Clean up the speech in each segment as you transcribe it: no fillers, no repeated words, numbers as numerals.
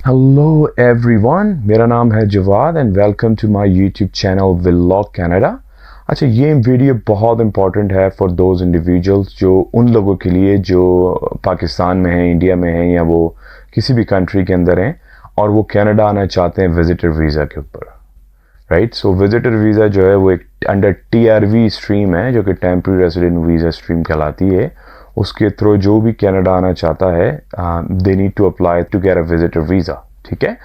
Hello everyone, मेरा नाम है Jawad and welcome to my YouTube channel vlog Canada. अच्छा, ये वीडियो बहुत इंपॉर्टेंट है फॉर दोज इंडिविजुअल्स, जो उन लोगों के लिए जो पाकिस्तान में हैं, इंडिया में हैं या वो किसी भी कंट्री के अंदर हैं और वो कनाडा आना चाहते हैं विजिटर वीज़ा के ऊपर। राइट, सो विजिटर वीज़ा जो है वो एक अंडर TRV स्ट्रीम है, जो कि टेम्पररी रेजिडेंट वीज़ा स्ट्रीम कहलाती है। उसके थ्रू जो भी कनाडा आना चाहता है they need to apply to get a visitor visa. ठीक है,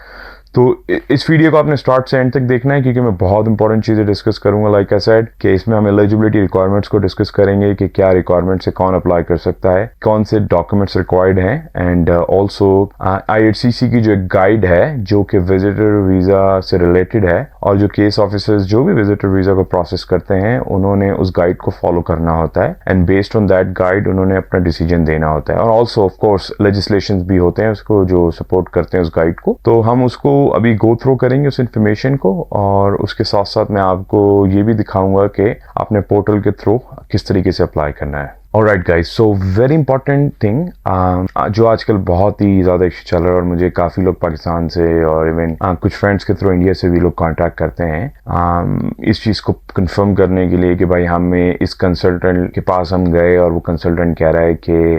तो इस वीडियो को आपने स्टार्ट से एंड तक देखना है, क्योंकि मैं बहुत इंपॉर्टेंट चीज़ें डिस्कस करूंगा। लाइक आई सेड कि इसमें हम एलिजिबिलिटी रिक्वायरमेंट्स को डिस्कस करेंगे कि क्या रिक्वायरमेंट से कौन अप्लाई कर सकता है, कौन से डॉक्यूमेंट्स रिक्वायर्ड हैं, एंड ऑल्सो IRCC की जो एक गाइड है जो कि विजिटर वीज़ा से रिलेटेड है, और जो केस ऑफिसर्स जो भी विजिटर वीज़ा को प्रोसेस करते हैं उन्होंने उस गाइड को फॉलो करना होता है, and based on that guide उन्होंने अपना डिसीजन देना होता है। और ऑल्सो ऑफ कोर्स लेजिस्लेशंस भी होते हैं उसको जो सपोर्ट करते हैं उस गाइड को। तो हम उसको अभी गो थ्रू करेंगे उस इंफॉर्मेशन को, और उसके साथ साथ मैं आपको ये भी दिखाऊंगा कि अपने पोर्टल के थ्रू किस तरीके से अप्लाई करना है। Alright guys, so very important thing जो आजकल बहुत ही ज़्यादा इशू चल रहा है, और मुझे काफ़ी लोग पाकिस्तान से और इवन कुछ फ्रेंड्स के थ्रू इंडिया से भी लोग कांटेक्ट करते हैं इस चीज़ को कंफर्म करने के लिए कि भाई हमें इस कंसल्टेंट के पास हम गए और वो कंसल्टेंट कह रहा है कि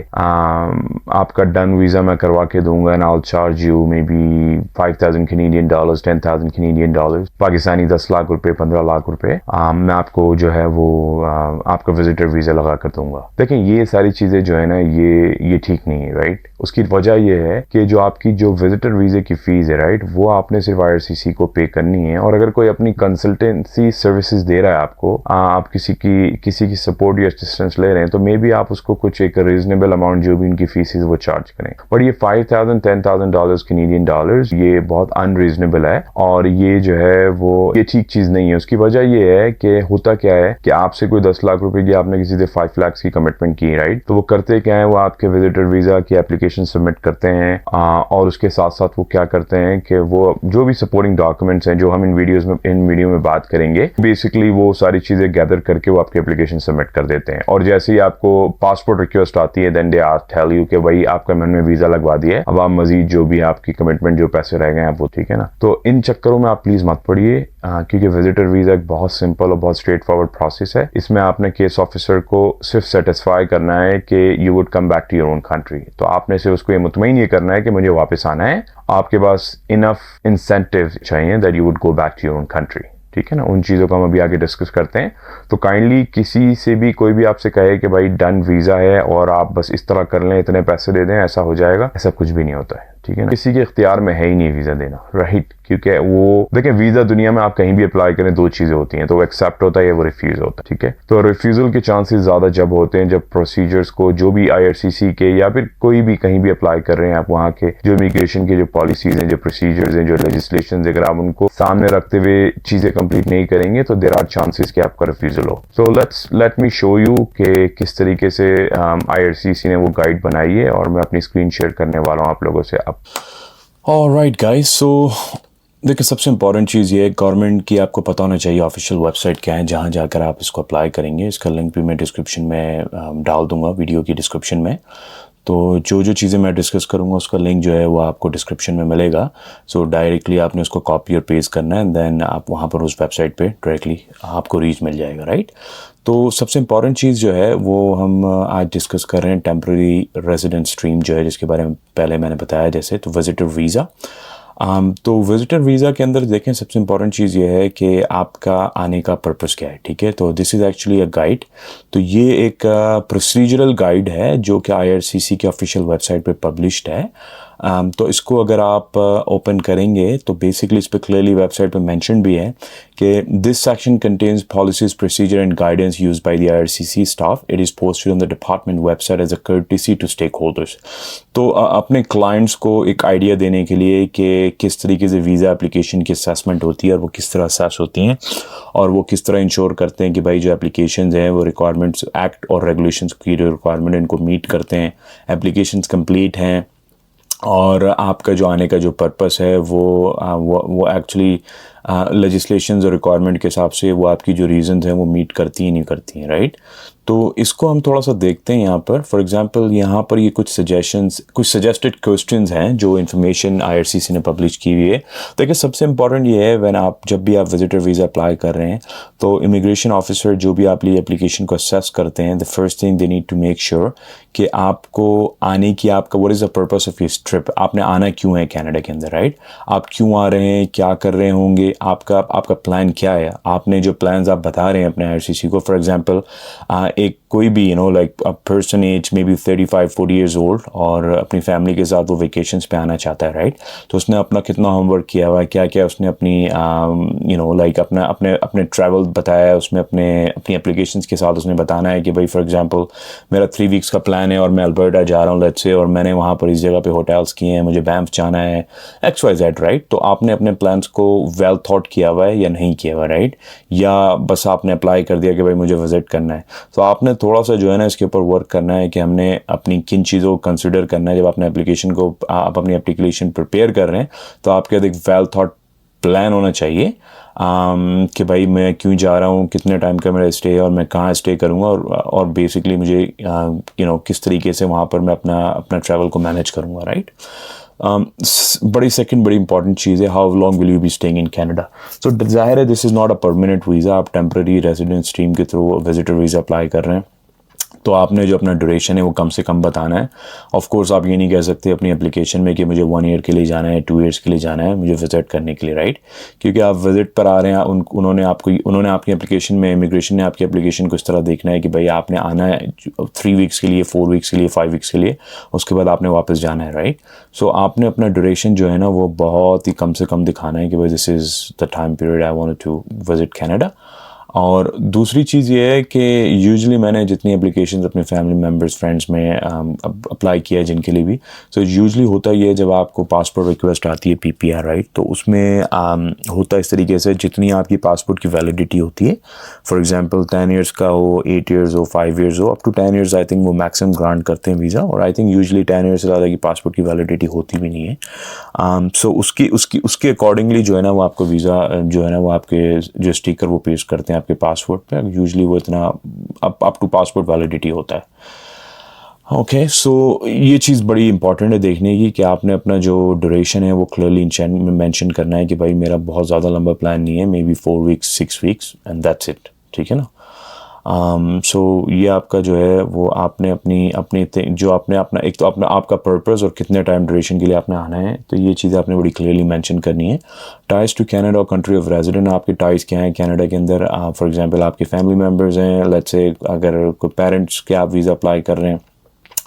आपका डन वीज़ा मैं करवा के दूंगा and I will charge you may be 5,000 Canadian dollars, 10,000 Canadian dollars, Pakistani 10 lakh रुपए, 15 लाख रुपए मैं आपको जो है वो आपका विजिटर वीज़ा लगा कर दूंगा। देखें, ये सारी चीज़ें जो है ना ये ठीक नहीं है। राइट, उसकी वजह ये है कि जो आपकी जो विजिटर वीज़े की फ़ीस है, राइट, वो आपने सिर्फ IRCC को पे करनी है। और अगर कोई अपनी कंसल्टेंसी सर्विसेज दे रहा है आपको, आप किसी की सपोर्ट या असिस्टेंस ले रहे हैं, तो मे बी आप उसको कुछ एक रीजनेबल अमाउंट जो भी उनकी फीस है वो चार्ज करें। बट ये 5,000 10,000 डॉलर्स, कैनेडियन डॉलर्स, ये बहुत अनरीजनेबल है और ये जो है वो ये ठीक चीज़ नहीं है। उसकी वजह ये है कि होता क्या है कि आपसे कोई 10 लाख रुपए की, आपने किसी से 5 लाख की कमिटमेंट की, राइट, तो वो करते क्या है, वो आपके विजिटर वीज़ा की एप्लीकेशन सबमिट करते हैं और उसके साथ साथ वो क्या करते हैं कि वो जो भी सपोर्टिंग डॉक्यूमेंट्स हैं जो हम इन वीडियो में बात करेंगे, बेसिकली वो सारी चीज़ें गैदर करके वो आपकी एप्लीकेशन सबमिट कर देते हैं। और जैसे ही आपको पासपोर्ट रिक्वेस्ट आती है, देन दे टेल यू कि भाई आपका मैंने वीज़ा लगवा दिया है, अब आप मजीद जो भी आपकी कमिटमेंट जो पैसे रह गए हैं वो, ठीक है ना। तो इन चक्करों में आप प्लीज़ मत पड़िए, क्योंकि विजिटर वीज़ा एक बहुत सिंपल और बहुत स्ट्रेट फॉरवर्ड प्रोसेस है। इसमें आपने केस ऑफिसर को सिर्फ सेटिस्फाई करना है कि you would come back to your own country. तो आपने सिर्फ उसको ये मुतमईन ये करना है कि मुझे वापस आना है, आपके पास इनफ इंसेंटिव चाहिए that you would go back to your own country. ठीक है ना, उन चीज़ों को हम अभी आगे डिस्कस करते हैं। तो काइंडली किसी से भी कोई भी आपसे कहे कि भाई डन वीज़ा है और आप बस इस तरह कर लें, इतने पैसे दे दें, ऐसा हो जाएगा, ऐसा कुछ भी नहीं होता है। ठीक है ना, किसी के इख्तियार में है ही नहीं वीज़ा देना, राइट, क्योंकि वो देखें वीज़ा दुनिया में आप कहीं भी अप्लाई करें दो चीज़ें होती हैं, तो वो एक्सेप्ट होता है या वो रिफ्यूज़ होता है। ठीक है, तो रिफ्यूज़ल के चांसेस ज़्यादा जब होते हैं जब प्रोसीजर्स को जो भी IRCC के या फिर कोई भी कहीं भी अप्लाई कर रहे हैं आप, वहाँ के जो इमिग्रेशन के जो पॉलिसीज़ हैं, जो प्रोसीजर्स हैं, जो लेजिस्लेशन, अगर आप उनको सामने रखते हुए चीज़ें कंप्लीट नहीं करेंगे तो देयर आर चांसेस कि आपका रिफ्यूज़ल हो। So let me show you कि किस तरीके से IRCC ने वो गाइड बनाई है, और मैं अपनी स्क्रीन शेयर करने वाला हूँ आप लोगों से अब। ऑलराइट गाइस, सो देखिए, सबसे इंपॉर्टेंट चीज़ ये है, गवर्नमेंट की आपको पता होना चाहिए ऑफिशियल वेबसाइट क्या है जहाँ जाकर आप इसको अप्लाई करेंगे। इसका लिंक भी मैं डिस्क्रिप्शन में डाल दूँगा, वीडियो की डिस्क्रिप्शन में। तो जो चीज़ें मैं डिस्कस करूँगा उसका लिंक जो है वो आपको डिस्क्रिप्शन में मिलेगा। सो डायरेक्टली आपने उसको कॉपी और पेस्ट करना है, देन आप वहाँ पर उस वेबसाइट पे डायरेक्टली आपको रीच मिल जाएगा, राइट। तो सबसे इंपॉर्टेंट चीज़ जो है वो हम आज डिस्कस कर रहे हैं टेम्पररी रेजिडेंट स्ट्रीम जो है, जिसके बारे में पहले मैंने बताया, जैसे तो विजिटर वीज़ा। तो विजिटर वीज़ा के अंदर देखें, सबसे इंपॉर्टेंट चीज़ ये है कि आपका आने का पर्पस क्या है। ठीक है, तो this is actually a guide. तो ये एक प्रोसीजरल गाइड है जो कि IRCC के ऑफिशियल वेबसाइट पे पब्लिश्ड है। तो इसको अगर आप ओपन करेंगे तो बेसिकली इस पर क्लियरली वेबसाइट पे मेंशन भी है कि this section contains policies, procedure and guidance used by the IRCC staff. It is posted on the department website as a courtesy to stakeholders. तो अपने क्लाइंट्स को एक आइडिया देने के लिए कि किस तरीके से वीज़ा एप्लीकेशन की असेसमेंट होती है और वो किस तरह असेस होती हैं, और वो किस तरह इंश्योर करते हैं कि भाई जो एप्लीकेशंस हैं वो रिक्वायरमेंट्स, एक्ट और रेगुलेशंस की जो रिक्वायरमेंट इनको मीट करते हैं, एप्लीकेशंस कंप्लीट हैं, और आपका जो आने का जो पर्पस है वो एक्चुअली लेजिस्लेशंस और रिक्वायरमेंट के हिसाब से वो आपकी जो रीजंस हैं वो मीट करती ही नहीं करती हैं, राइट। तो इसको हम थोड़ा सा देखते हैं यहाँ पर। फॉर एग्जांपल यहाँ पर ये कुछ सजेस्टेड क्वेश्चंस हैं जो इन्फॉर्मेशन IRCC ने पब्लिश की हुई है। देखिए सबसे इंपॉर्टेंट ये है, जब भी आप विजिटर वीज़ा अप्लाई कर रहे हैं तो इमिग्रेशन ऑफिसर जो भी आप लिए एप्लीकेशन को असेस करते हैं, the first thing they need to make sure कि आपको आने की, आपका what is the purpose of your trip, आपने आना क्यों है कनाडा के अंदर, राइट? आप क्यों आ रहे हैं, क्या कर रहे होंगे, आपका प्लान क्या है, आपने जो प्लान्स आप बता रहे हैं अपने IRCC को। फॉर एग्जांपल एक कोई भी like a person as may be 35-40 years old और अपनी फैमिली के साथ वो वेकेशंस पे आना चाहता है, राइट? तो उसने अपना कितना होमवर्क किया हुआ है, क्या क्या उसने अपनी लाइक अपने ट्रैवल बताया है, उसमें अपनी एप्लीकेशंस के साथ उसने बताना है कि भाई फॉर एग्जांपल मेरा 3 वीक्स का प्लान है और मैं अल्बर्टा जा रहा हूँ लेट्स से, और मैंने वहाँ पर इस जगह पे होटल्स किए हैं, मुझे बैंफ जाना है, XYZ, राइट? तो आपने अपने प्लान्स को वेल थॉट किया हुआ है या नहीं किया हुआ, राइट? या बस आपने अप्लाई कर दिया कि भाई मुझे विजिट करना है। तो आपने थोड़ा सा जो है ना इसके ऊपर वर्क करना है कि हमने अपनी किन चीज़ों को कंसिडर करना है जब आपने आप अपनी एप्लीकेशन प्रिपेयर कर रहे हैं। तो आपके एक वेल थॉट प्लान होना चाहिए कि भाई मैं क्यों जा रहा हूँ, कितने टाइम का मेरा स्टे है और मैं कहाँ स्टे करूँगा, और बेसिकली मुझे किस तरीके से वहाँ पर मैं अपना ट्रैवल को मैनेज करूँगा, राइट? बड़ी इंपॉर्टेंट चीज़ है, how long will you be staying in Canada. So जाहिर है this is not a permanent visa, आप टेम्प्रेरी रेजिडेंस स्ट्रीम के थ्रू विजिटर वीज़ा अप्लाई कर रहे हैं, तो आपने जो अपना ड्यूरेशन है वो कम से कम बताना है। ऑफ कोर्स आप ये नहीं कह सकते अपनी एप्लीकेशन में कि मुझे 1 ईयर के लिए जाना है, 2 ईयर्स के लिए जाना है मुझे विजिट करने के लिए, राइट? क्योंकि आप विजिट पर आ रहे हैं, उन्होंने आपकी एप्लीकेशन में, इमिग्रेशन ने आपकी एप्लीकेशन को इस तरह देखना है कि भाई आपने आना है 3 वीक्स के लिए, 4 वीक्स के लिए, 5 वीक्स के लिए, उसके बाद आपने वापस जाना है, राइट? सो आपने अपना ड्यूरेशन जो है ना वो बहुत ही कम से कम दिखाना है कि भाई this is the time period I want to visit Canada. और दूसरी चीज़ ये है कि यूजुअली मैंने जितनी एप्लीकेशंस अपने फैमिली मेम्बर्स, फ्रेंड्स में अप्लाई किया है जिनके लिए भी, तो यूजुअली होता ये है जब आपको पासपोर्ट रिक्वेस्ट आती है PPR, राइट? तो उसमें होता इस तरीके से जितनी आपकी पासपोर्ट की वैलिडिटी होती है, फॉर एग्जांपल 10 इयर्स का हो, 8 इयर्स हो, 5 इयर्स हो, up to 10 years I think वो मैक्सिमम ग्रांट करते हैं वीज़ा, और आई थिंक यूजुअली 10 इयर्स से ज़्यादा की पासपोर्ट की वैलिडिटी होती भी नहीं है। सो उसके अकॉर्डिंगली जो है ना वो आपको वीज़ा जो है ना वो आपके जो स्टिकर वो पेश करते हैं आपके पासपोर्ट पे। यूजुअली वो इतना अप टू पासपोर्ट वैलिडिटी होता है। ओके, सो ये चीज़ बड़ी इंपॉर्टेंट है देखने की कि आपने अपना जो ड्यूरेशन है वो क्लियरली मेंशन करना है कि भाई मेरा बहुत ज़्यादा लंबा प्लान नहीं है, may be 4 weeks 6 weeks and that's it, ठीक है ना? सो ये आपका जो है वो आपने जो आपने अपना एक तो अपना आपका पर्पस और कितने टाइम ड्यूरेशन के लिए आपने आना है, तो ये चीज़ें आपने बड़ी क्लियरली मेंशन करनी है। टाइज टू कैनेडा और कंट्री ऑफ रेजिडेंट, आपके टाइज क्या हैं कनाडा के अंदर? फॉर एग्जांपल आपके फैमिली मेम्बर्स हैं, लेट्स से अगर कोई पेरेंट्स के आप वीज़ा अप्लाई कर रहे हैं,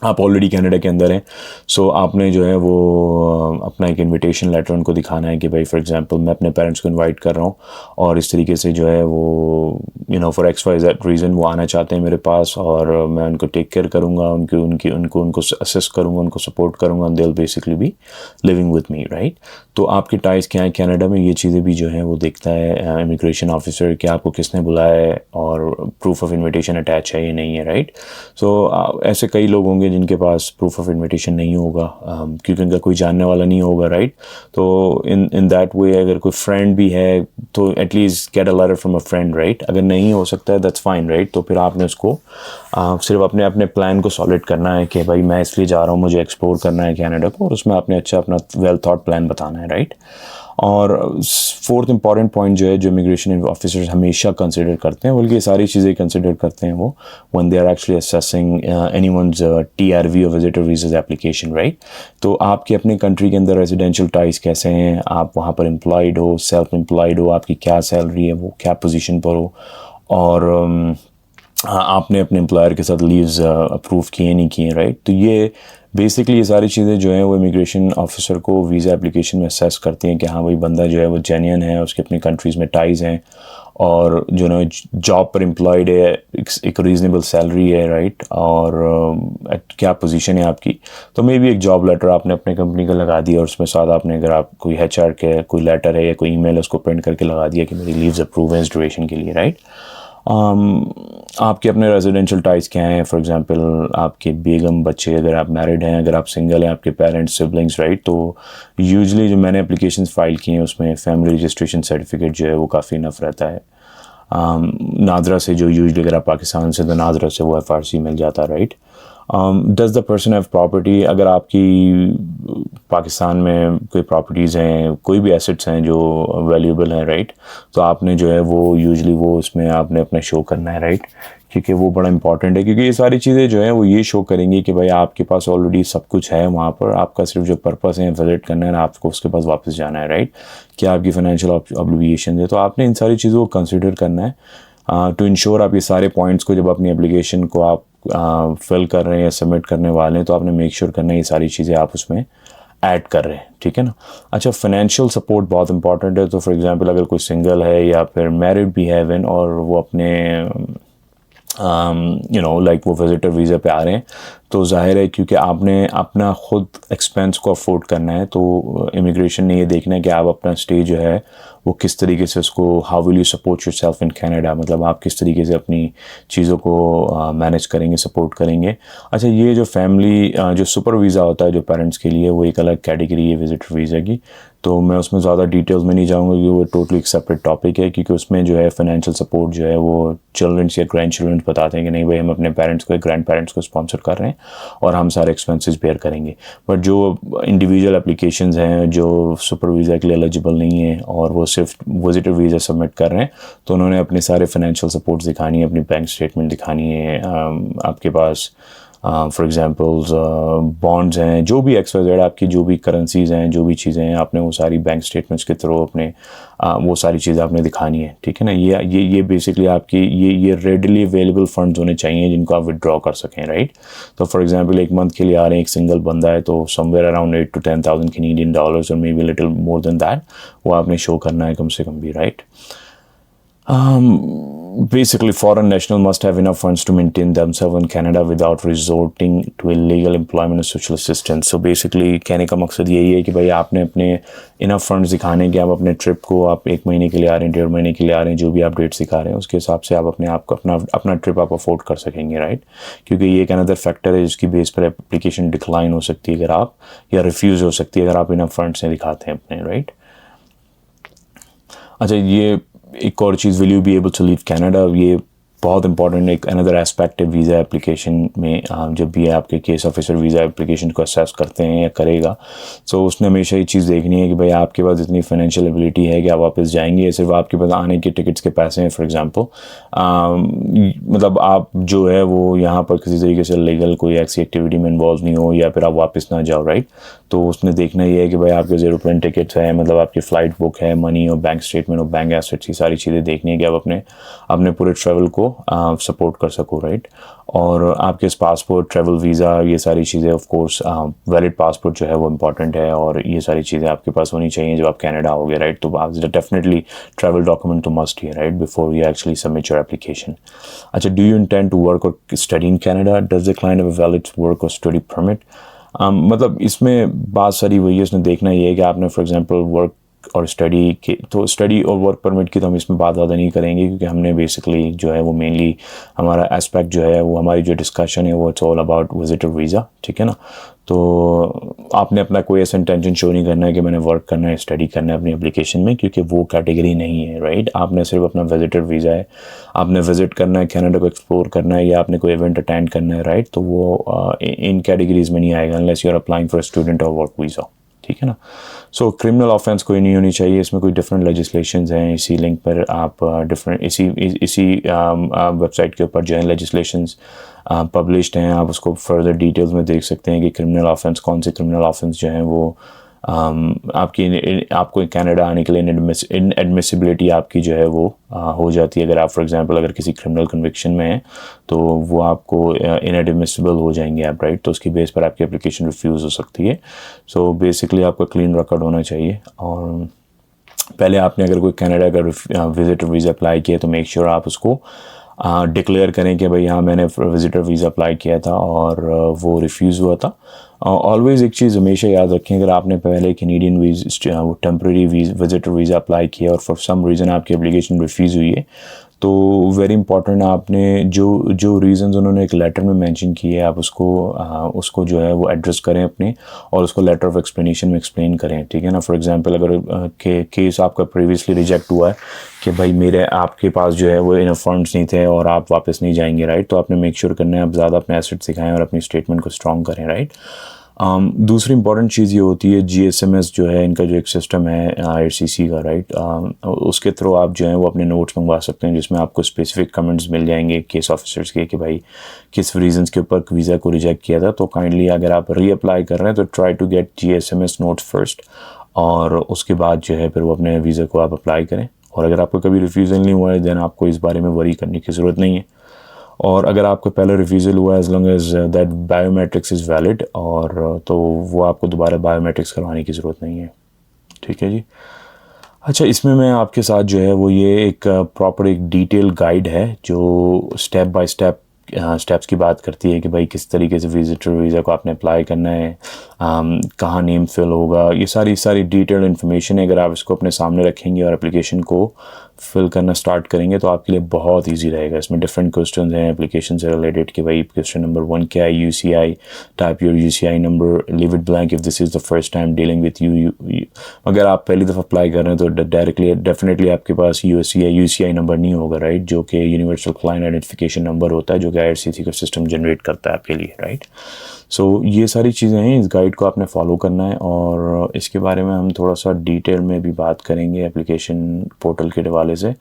आप ऑलरेडी कनाडा के अंदर हैं, सो आपने जो है वो अपना एक इनविटेशन लेटर उनको दिखाना है कि भाई फॉर एग्जांपल मैं अपने पेरेंट्स को इनवाइट कर रहा हूँ और इस तरीके से जो है वो फॉर XYZ रीज़न वो आना चाहते हैं मेरे पास, और मैं उनको टेक केयर करूँगा, उनको असिस्ट करूँगा, उनको सपोर्ट करूँगा, they will basically B living with me, right? तो आपके टाइज क्या है कनाडा में, ये चीज़ें भी जो है वो देखता है इमिग्रेशन ऑफिसर कि आपको किसने बुलाया है और प्रूफ ऑफ इन्विटेशन अटैच है या नहीं है, राइट? सो ऐसे कई लोग होंगे जिनके पास प्रूफ ऑफ इन्विटेशन नहीं होगा क्योंकि उनका कोई जानने वाला नहीं होगा, राइट? तो इन दैट वे अगर कोई फ्रेंड भी है तो at least get a letter from a friend, right? अगर नहीं हो सकता है दैट्स फाइन, राइट? तो फिर आपने उसको सिर्फ अपने प्लान को सॉलिड करना है कि भाई मैं इसलिए जा रहा हूँ, मुझे एक्सप्लोर करना है कनाडा को, और उसमें आपने अच्छा अपना वेल थॉट प्लान बताना है, राइट? और फोर्थ इंपॉर्टेंट पॉइंट जो है जो इमिग्रेशन ऑफिसर्स हमेशा कंसिडर करते हैं, बल्कि ये सारी चीज़ें कंसिडर करते हैं वो when they are actually assessing anyone's TRV और विजिटर वीज़ा एप्लीकेशन, राइट? तो आपके अपने कंट्री के अंदर रेजिडेंशियल टाइज कैसे हैं, आप वहाँ पर एम्प्लॉयड हो, सेल्फ एम्प्लॉयड हो, आपकी क्या सैलरी है, वो क्या पोजीशन पर हो, और आपने अपने एम्प्लॉयर के साथ लीव्स अप्रूव किए नहीं किए, राइट? तो ये बेसिकली ये सारी चीज़ें जो हैं वो इमिग्रेशन ऑफिसर को वीज़ा एप्लीकेशन में असेस करती हैं कि हाँ भाई बंदा जो है वो जेन्युइन है, उसके अपनी कंट्रीज़ में टाइज़ हैं, और जो ना जॉब पर एम्प्लॉयड है, एक रीज़नेबल सैलरी है, राइट? और क्या पोजीशन है आपकी। तो मे भी एक जॉब लेटर आपने अपने कंपनी का लगा दिया और उसमें साथ आपने अगर आप कोई HR के कोई लेटर है या कोई ईमेल है उसको प्रिंट करके लगा दिया कि मेरी लीव्स अप्रूव हैं इस ड्यूरेशन के लिए, राइट? आपके अपने रेजिडेंशियल टाइज क्या हैं, फॉर एग्जांपल आपके बेगम, बच्चे, अगर आप मैरिड हैं, अगर आप सिंगल हैं, आपके पेरेंट्स, सिबलिंग्स, राइट? तो यूजुअली जो मैंने एप्लीकेशंस फाइल की हैं उसमें फैमिली रजिस्ट्रेशन सर्टिफिकेट जो है वो काफ़ी इनफ रहता है। नादरा से जो यूजली अगर आप पाकिस्तान से तो नादरा से वो FRC मिल जाता है, right. Does the person have property, अगर आपकी पाकिस्तान में कोई प्रॉपर्टीज़ हैं, कोई भी एसेट्स हैं जो वैल्यूएबल हैं, राइट, तो आपने जो है वो यूजली वो उसमें आपने अपना शो करना है, राइट, क्योंकि वो बड़ा इंपॉर्टेंट है, क्योंकि ये सारी चीज़ें जो है वो ये शो करेंगी कि भाई आपके पास ऑलरेडी सब कुछ है वहाँ पर, आपका सिर्फ जो पर्पस है विजिट करना है ना, आपको उसके पास वापस जाना है, राइट, क्या आपकी फाइनेंशियल ऑब्लिगेशन है, तो आपने इन सारी चीज़ों को कंसिडर करना है टू इंश्योर आप ये सारे पॉइंट्स को जब अपनी एप्लीकेशन को आप फिल कर रहे हैं या सबमिट करने वाले हैं तो आपने मेक श्योर करना है ये सारी चीज़ें आप उसमें ऐड कर रहे हैं, ठीक है ना। अच्छा, फाइनेंशियल सपोर्ट बहुत इंपॉर्टेंट है, तो फॉर एग्जांपल अगर कोई सिंगल है या फिर मैरिड भी है इवन और वो अपने लाइक वो विजिटर वीज़ा पे आ रहे हैं, तो जाहिर है क्योंकि आपने अपना खुद एक्सपेंस को अफोर्ड करना है, तो इमिग्रेशन ने ये देखना है कि आप अपना स्टे जो है वो किस तरीके से उसको, how will you support yourself in Canada, मतलब आप किस तरीके से अपनी चीज़ों को मैनेज करेंगे, सपोर्ट करेंगे। अच्छा, ये जो फैमिली जो सुपर वीज़ा होता है जो पेरेंट्स के लिए, वो एक अलग कैटेगरी है विजिटर वीज़ा की, तो मैं उसमें ज़्यादा डिटेल्स में नहीं जाऊँगा क्योंकि वो टोटली एक सेपरेट टॉपिक है, क्योंकि उसमें जो है फाइनेंशियल सपोर्ट जो है वो चिल्ड्रंस या ग्रैंड चिल्ड्रंस बताते हैं कि नहीं भाई हम अपने पेरेंट्स को, ग्रैंड पेरेंट्स को स्पॉन्सर कर रहे हैं और हम सारे एक्सपेंसेस बेयर करेंगे। बट जो इंडिविजुअल एप्लीकेशंस हैं जो सुपर वीज़ा के लिए एलिजिबल नहीं है और वो सिर्फ विजिटर वीज़ा सबमिट कर रहे हैं, तो उन्होंने अपने सारे फाइनेंशियल सपोर्ट्स दिखानी है, अपनी बैंक स्टेटमेंट दिखानी है, आपके पास फॉर एग्जांपल्स बॉन्ड्स हैं, जो भी XYZ आपकी जो भी करेंसीज़ हैं, जो भी चीज़ें हैं, आपने वो सारी बैंक स्टेटमेंट्स के थ्रू अपने वो सारी चीज़ें आपने दिखानी है, ठीक है ना। ये बेसिकली आपकी ये रेडिली अवेलेबल फंड्स होने चाहिए जिनको आप विड्रॉ कर सकें, राइट। तो फॉर एग्जांपल एक मंथ के लिए आ रहे हैं, एक सिंगल बंदा है, तो somewhere around 8 to 10,000 Canadian dollars और maybe little more than that, वो आपने शो करना है कम से कम भी, right. Basically, foreign national must have enough funds to maintain themselves in Canada without resorting to illegal employment or social assistance. So basically, कहने का मकसद यही है कि भाई आपने अपने इनफ फंड्स दिखाने कि आप अपने ट्रिप को आप 1 महीने के लिए आ रहे हैं, 1.5 महीने के लिए आ रहे हैं, जो भी आप डेट्स दिखा रहे हैं उसके हिसाब से आप अपने आप को अपना ट्रिप आप अफोर्ड कर सकेंगे, राइट। क्योंकि ये एक अनदर फैक्टर है जिसकी बेस पर एप्लीकेशन डिक्लाइन हो सकती है अगर आप, या रिफ्यूज़ हो सकती है अगर आप इनफ फंड्स नहीं दिखाते हैं अपने, राइट। अच्छा, ये एक और चीज़, will you be able to leave Canada, ये बहुत इंपॉर्टेंट एक अनदर एस्पेक्ट है वीज़ा एप्लीकेशन में। जब भी आपके केस ऑफिसर वीज़ा एप्लीकेशन को असेस करते हैं या करेगा, तो उसने हमेशा ये चीज़ देखनी है कि भाई आपके पास इतनी फाइनेंशियल एबिलिटी है कि आप वापस जाएंगे, या सिर्फ आपके पास आने के टिकट्स के पैसे हैं फॉर एग्जांपल, मतलब आप जो है वो यहाँ पर किसी तरीके से लीगल कोई ऐसी एक्टिविटी में इन्वॉल्व नहीं हो या फिर आप वापस ना जाओ, राइट। तो उसने देखना ये है कि भाई आपके एरोप्लेन टिकट्स हैं, मतलब आपकी फ़्लाइट बुक है, मनी और बैंक स्टेटमेंट और बैंक एसेट्स, ये सारी चीज़ें देखनी है कि आप अपने पूरे ट्रैवल को सपोर्ट कर सको, राइट। और आपके पासपोर्ट, ट्रैवल वीज़ा, ये सारी चीज़ें ऑफ कोर्स, वैलिड पासपोर्ट जो है वो इंपॉर्टेंट है और ये सारी चीज़ें आपके पास होनी चाहिए जब आप कनाडा आओगे, राइट। तो आप डेफिनेटली ट्रैवल डॉक्यूमेंट तो मस्ट ही है, right, before you actually submit your application. अच्छा, do you intend to work और study in Canada, does the client have a valid work और स्टडी परमिट। मतलब इसमें बात सारी वही है, उसने देखना ये है कि आपने फॉर एग्जांपल वर्क और स्टडी के, तो स्टडी और वर्क परमिट की तो हम इसमें बात ज़्यादा नहीं करेंगे क्योंकि हमने बेसिकली जो है वो मेनली हमारा एस्पेक्ट जो है वो हमारी जो डिस्कशन है वो it's all about visitor visa, ठीक है ना। तो आपने अपना कोई ऐसा इंटेंशन शो नहीं करना है कि मैंने वर्क करना है, स्टडी करना है अपनी एप्लीकेशन में, क्योंकि वो कैटेगरी नहीं है, राइट। आपने सिर्फ अपना विजिटर वीज़ा है, आपने विजिट करना है, कनाडा को एक्सप्लोर करना है या आपने कोई इवेंट अटेंड करना है, राइट। तो वो इन कैटेगरीज में नहीं आएगा unless you are applying for student और वर्क वीज़ा, ठीक है ना। सो क्रिमिनल ऑफेंस कोई नहीं होनी चाहिए, इसमें कोई डिफरेंट लेजिस्लेशंस हैं, इसी लिंक पर आप डिफरेंट इसी वेबसाइट के ऊपर जो है लेजिस्लेशंस पब्लिश्ड हैं, आप उसको फर्दर डिटेल्स में देख सकते हैं कि क्रिमिनल ऑफेंस कौन से क्रिमिनल ऑफेंस जो हैं वो आपको कनाडा आने के लिए इनएडमिसिबिलिटी आपकी जो है वो हो जाती है। अगर आप फॉर एग्जांपल अगर किसी क्रिमिनल कन्विक्शन में हैं तो वो आपको इनएडमिसिबल हो जाएंगे आप, राइट। तो उसकी बेस पर आपकी एप्लीकेशन रिफ्यूज़ हो सकती है। सो बेसिकली आपका क्लीन रिकॉर्ड होना चाहिए। और पहले आपने अगर कोई कनाडा का विजिटर वीज़ा अप्लाई किया तो मेक श्योर आप उसको डिक्लेयर करें कि भाई हाँ मैंने विजिटर वीज़ा अप्लाई किया था और वो रिफ्यूज़ हुआ था। ऑलवेज़ एक चीज़ हमेशा याद रखें, अगर आपने पहले Canadian temporary visitor visa apply किया और फॉर सम रीज़न आपकी एप्लीकेशन रिफ्यूज़ हुई है तो वेरी इंपॉर्टेंट, आपने जो रीज़न्स उन्होंने एक लेटर में मेंशन किए आप उसको जो है वो एड्रेस करें अपने, और उसको लेटर ऑफ एक्सप्लेनेशन में एक्सप्लेन करें, ठीक है ना। फॉर एग्जांपल अगर केस आपका प्रीवियसली रिजेक्ट हुआ है कि भाई मेरे आपके पास जो है वो इनफ फंड्स नहीं थे और आप वापस नहीं जाएंगे, राइट, तो आपने मेक श्योर करना है आप ज़्यादा अपने एसेट्स दिखाएं और अपनी स्टेटमेंट को स्ट्रॉन्ग करें, राइट। दूसरी इंपॉर्टेंट चीज़ ये होती है GSMS जो है इनका जो एक सिस्टम है IRCC का, राइट, उसके थ्रू आप जो है वो अपने नोट्स मंगवा सकते हैं जिसमें आपको स्पेसिफिक कमेंट्स मिल जाएंगे केस ऑफिसर्स के कि भाई किस रीजंस के ऊपर वीज़ा को रिजेक्ट किया था। तो काइंडली अगर आप रीअप्लाई कर रहे हैं तो try to get GSMS notes first, और उसके बाद जो है फिर वो अपने वीज़ा को आप अप्लाई करें। और अगर आपको कभी रिफ्यूज़ल नहीं हुआ है देन आपको इस बारे में वरी करने की ज़रूरत नहीं है। और अगर आपको पहले रिफ्यूज़ल हुआ as long as that biometrics is valid, और तो वो आपको दोबारा बायोमेट्रिक्स करवाने की ज़रूरत नहीं है, ठीक है जी। अच्छा, इसमें मैं आपके साथ जो है वो ये एक प्रॉपर एक डिटेल गाइड है जो स्टेप बाय स्टेप स्टेप्स की बात करती है कि भाई किस तरीके से विजिटर वीज़ा को आपने अप्लाई करना है, कहाँ नेम फिल होगा, ये सारी डिटेल इन्फॉर्मेशन है। अगर आप इसको अपने सामने रखेंगे और एप्लीकेशन को फिल करना स्टार्ट करेंगे तो आपके लिए बहुत इजी रहेगा। इसमें डिफरेंट क्वेश्चन हैं एप्लीकेशन से रिलेटेड कि भाई क्वेश्चन नंबर 1 क्या है, UCI, type your UCI number, leave it blank if this is the first time dealing with you. अगर आप पहली दफ़ा अप्लाई कर रहे हैं तो डायरेक्टली डेफिनेटली आपके पास UCI नंबर नहीं होगा, राइट, जो कि यूनिवर्सल क्लाइंट आइडेंटिफिकेशन नंबर होता है जो कि IRCC का सिस्टम जनरेट करता है आपके लिए, राइट। सो ये सारी चीज़ें हैं, इस गाइड को आपने फॉलो करना है, और इसके बारे में हम थोड़ा सा डिटेल में भी बात करेंगे एप्लीकेशन पोर्टल के हवाले से।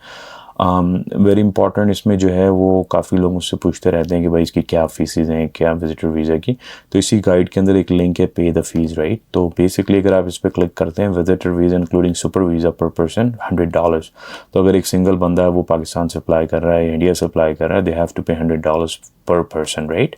वेरी इंपॉर्टेंट, इसमें जो है वो काफ़ी लोग मुझसे पूछते रहते हैं कि भाई इसकी क्या फ़ीसेज़ हैं, क्या विजिटर वीज़ा की। तो इसी गाइड के अंदर एक लिंक है पे द फीस, राइट। तो बेसिकली अगर आप इस पर क्लिक करते हैं visitor visa including super visa पर पर्सन $100। तो अगर एक सिंगल बंदा है वो पाकिस्तान से अप्लाई कर रहा है, इंडिया से अप्लाई कर रहा है, दे हैव टू पे $100 पर पर्सन, राइट।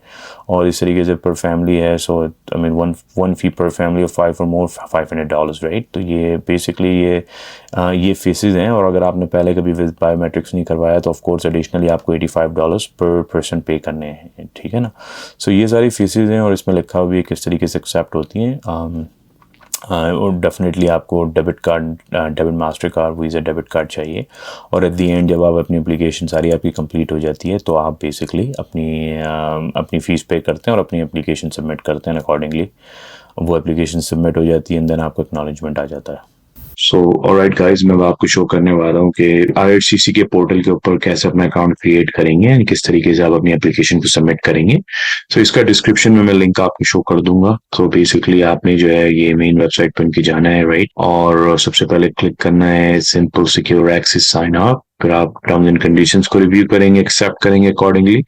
और इस तरीके से पर फैमिली है, सो आई मीन वन फी पर फैमिली ऑफ 5 और मोर $500, राइट। तो ये बेसिकली ये फीसेज़ हैं, और अगर आपने पहले कभी विद बायोमेट्रिक्स नहीं करवाया तो ऑफ कोर्स एडिशनली आपको $85 पर पर्सन पे करने हैं, ठीक है ना। सो ये सारी फीसेज़ हैं, और इसमें लिखा हुआ भी है किस तरीके से एक्सेप्ट होती हैं। और डेफिनेटली आपको debit master card, visa debit card चाहिए। और एट दी एंड जब आप अपनी एप्लीकेशन सारी आपकी कंप्लीट हो जाती है तो आप बेसिकली अपनी फ़ीस पे करते हैं और अपनी एप्लीकेशन सबमिट करते हैं। अकॉर्डिंगली वो एप्लीकेशन सबमिट हो जाती है एंड देन आपको एक्नॉलेजमेंट आ जाता है। सो ऑलराइट गाइस, मैं आपको शो करने वाला हूँ कि IRCC के पोर्टल के ऊपर कैसे अपना अकाउंट क्रिएट करेंगे एंड किस तरीके से आप अपनी एप्लीकेशन को सबमिट करेंगे। सो इसका डिस्क्रिप्शन में मैं लिंक आपको शो कर दूंगा। तो बेसिकली आपने जो है ये मेन वेबसाइट पर इनकी जाना है, राइट, और सबसे पहले क्लिक करना है simple secure access sign up. फिर आप टर्म्स एंड कंडीशंस को रिव्यू करेंगे, एक्सेप्ट करेंगे accordingly.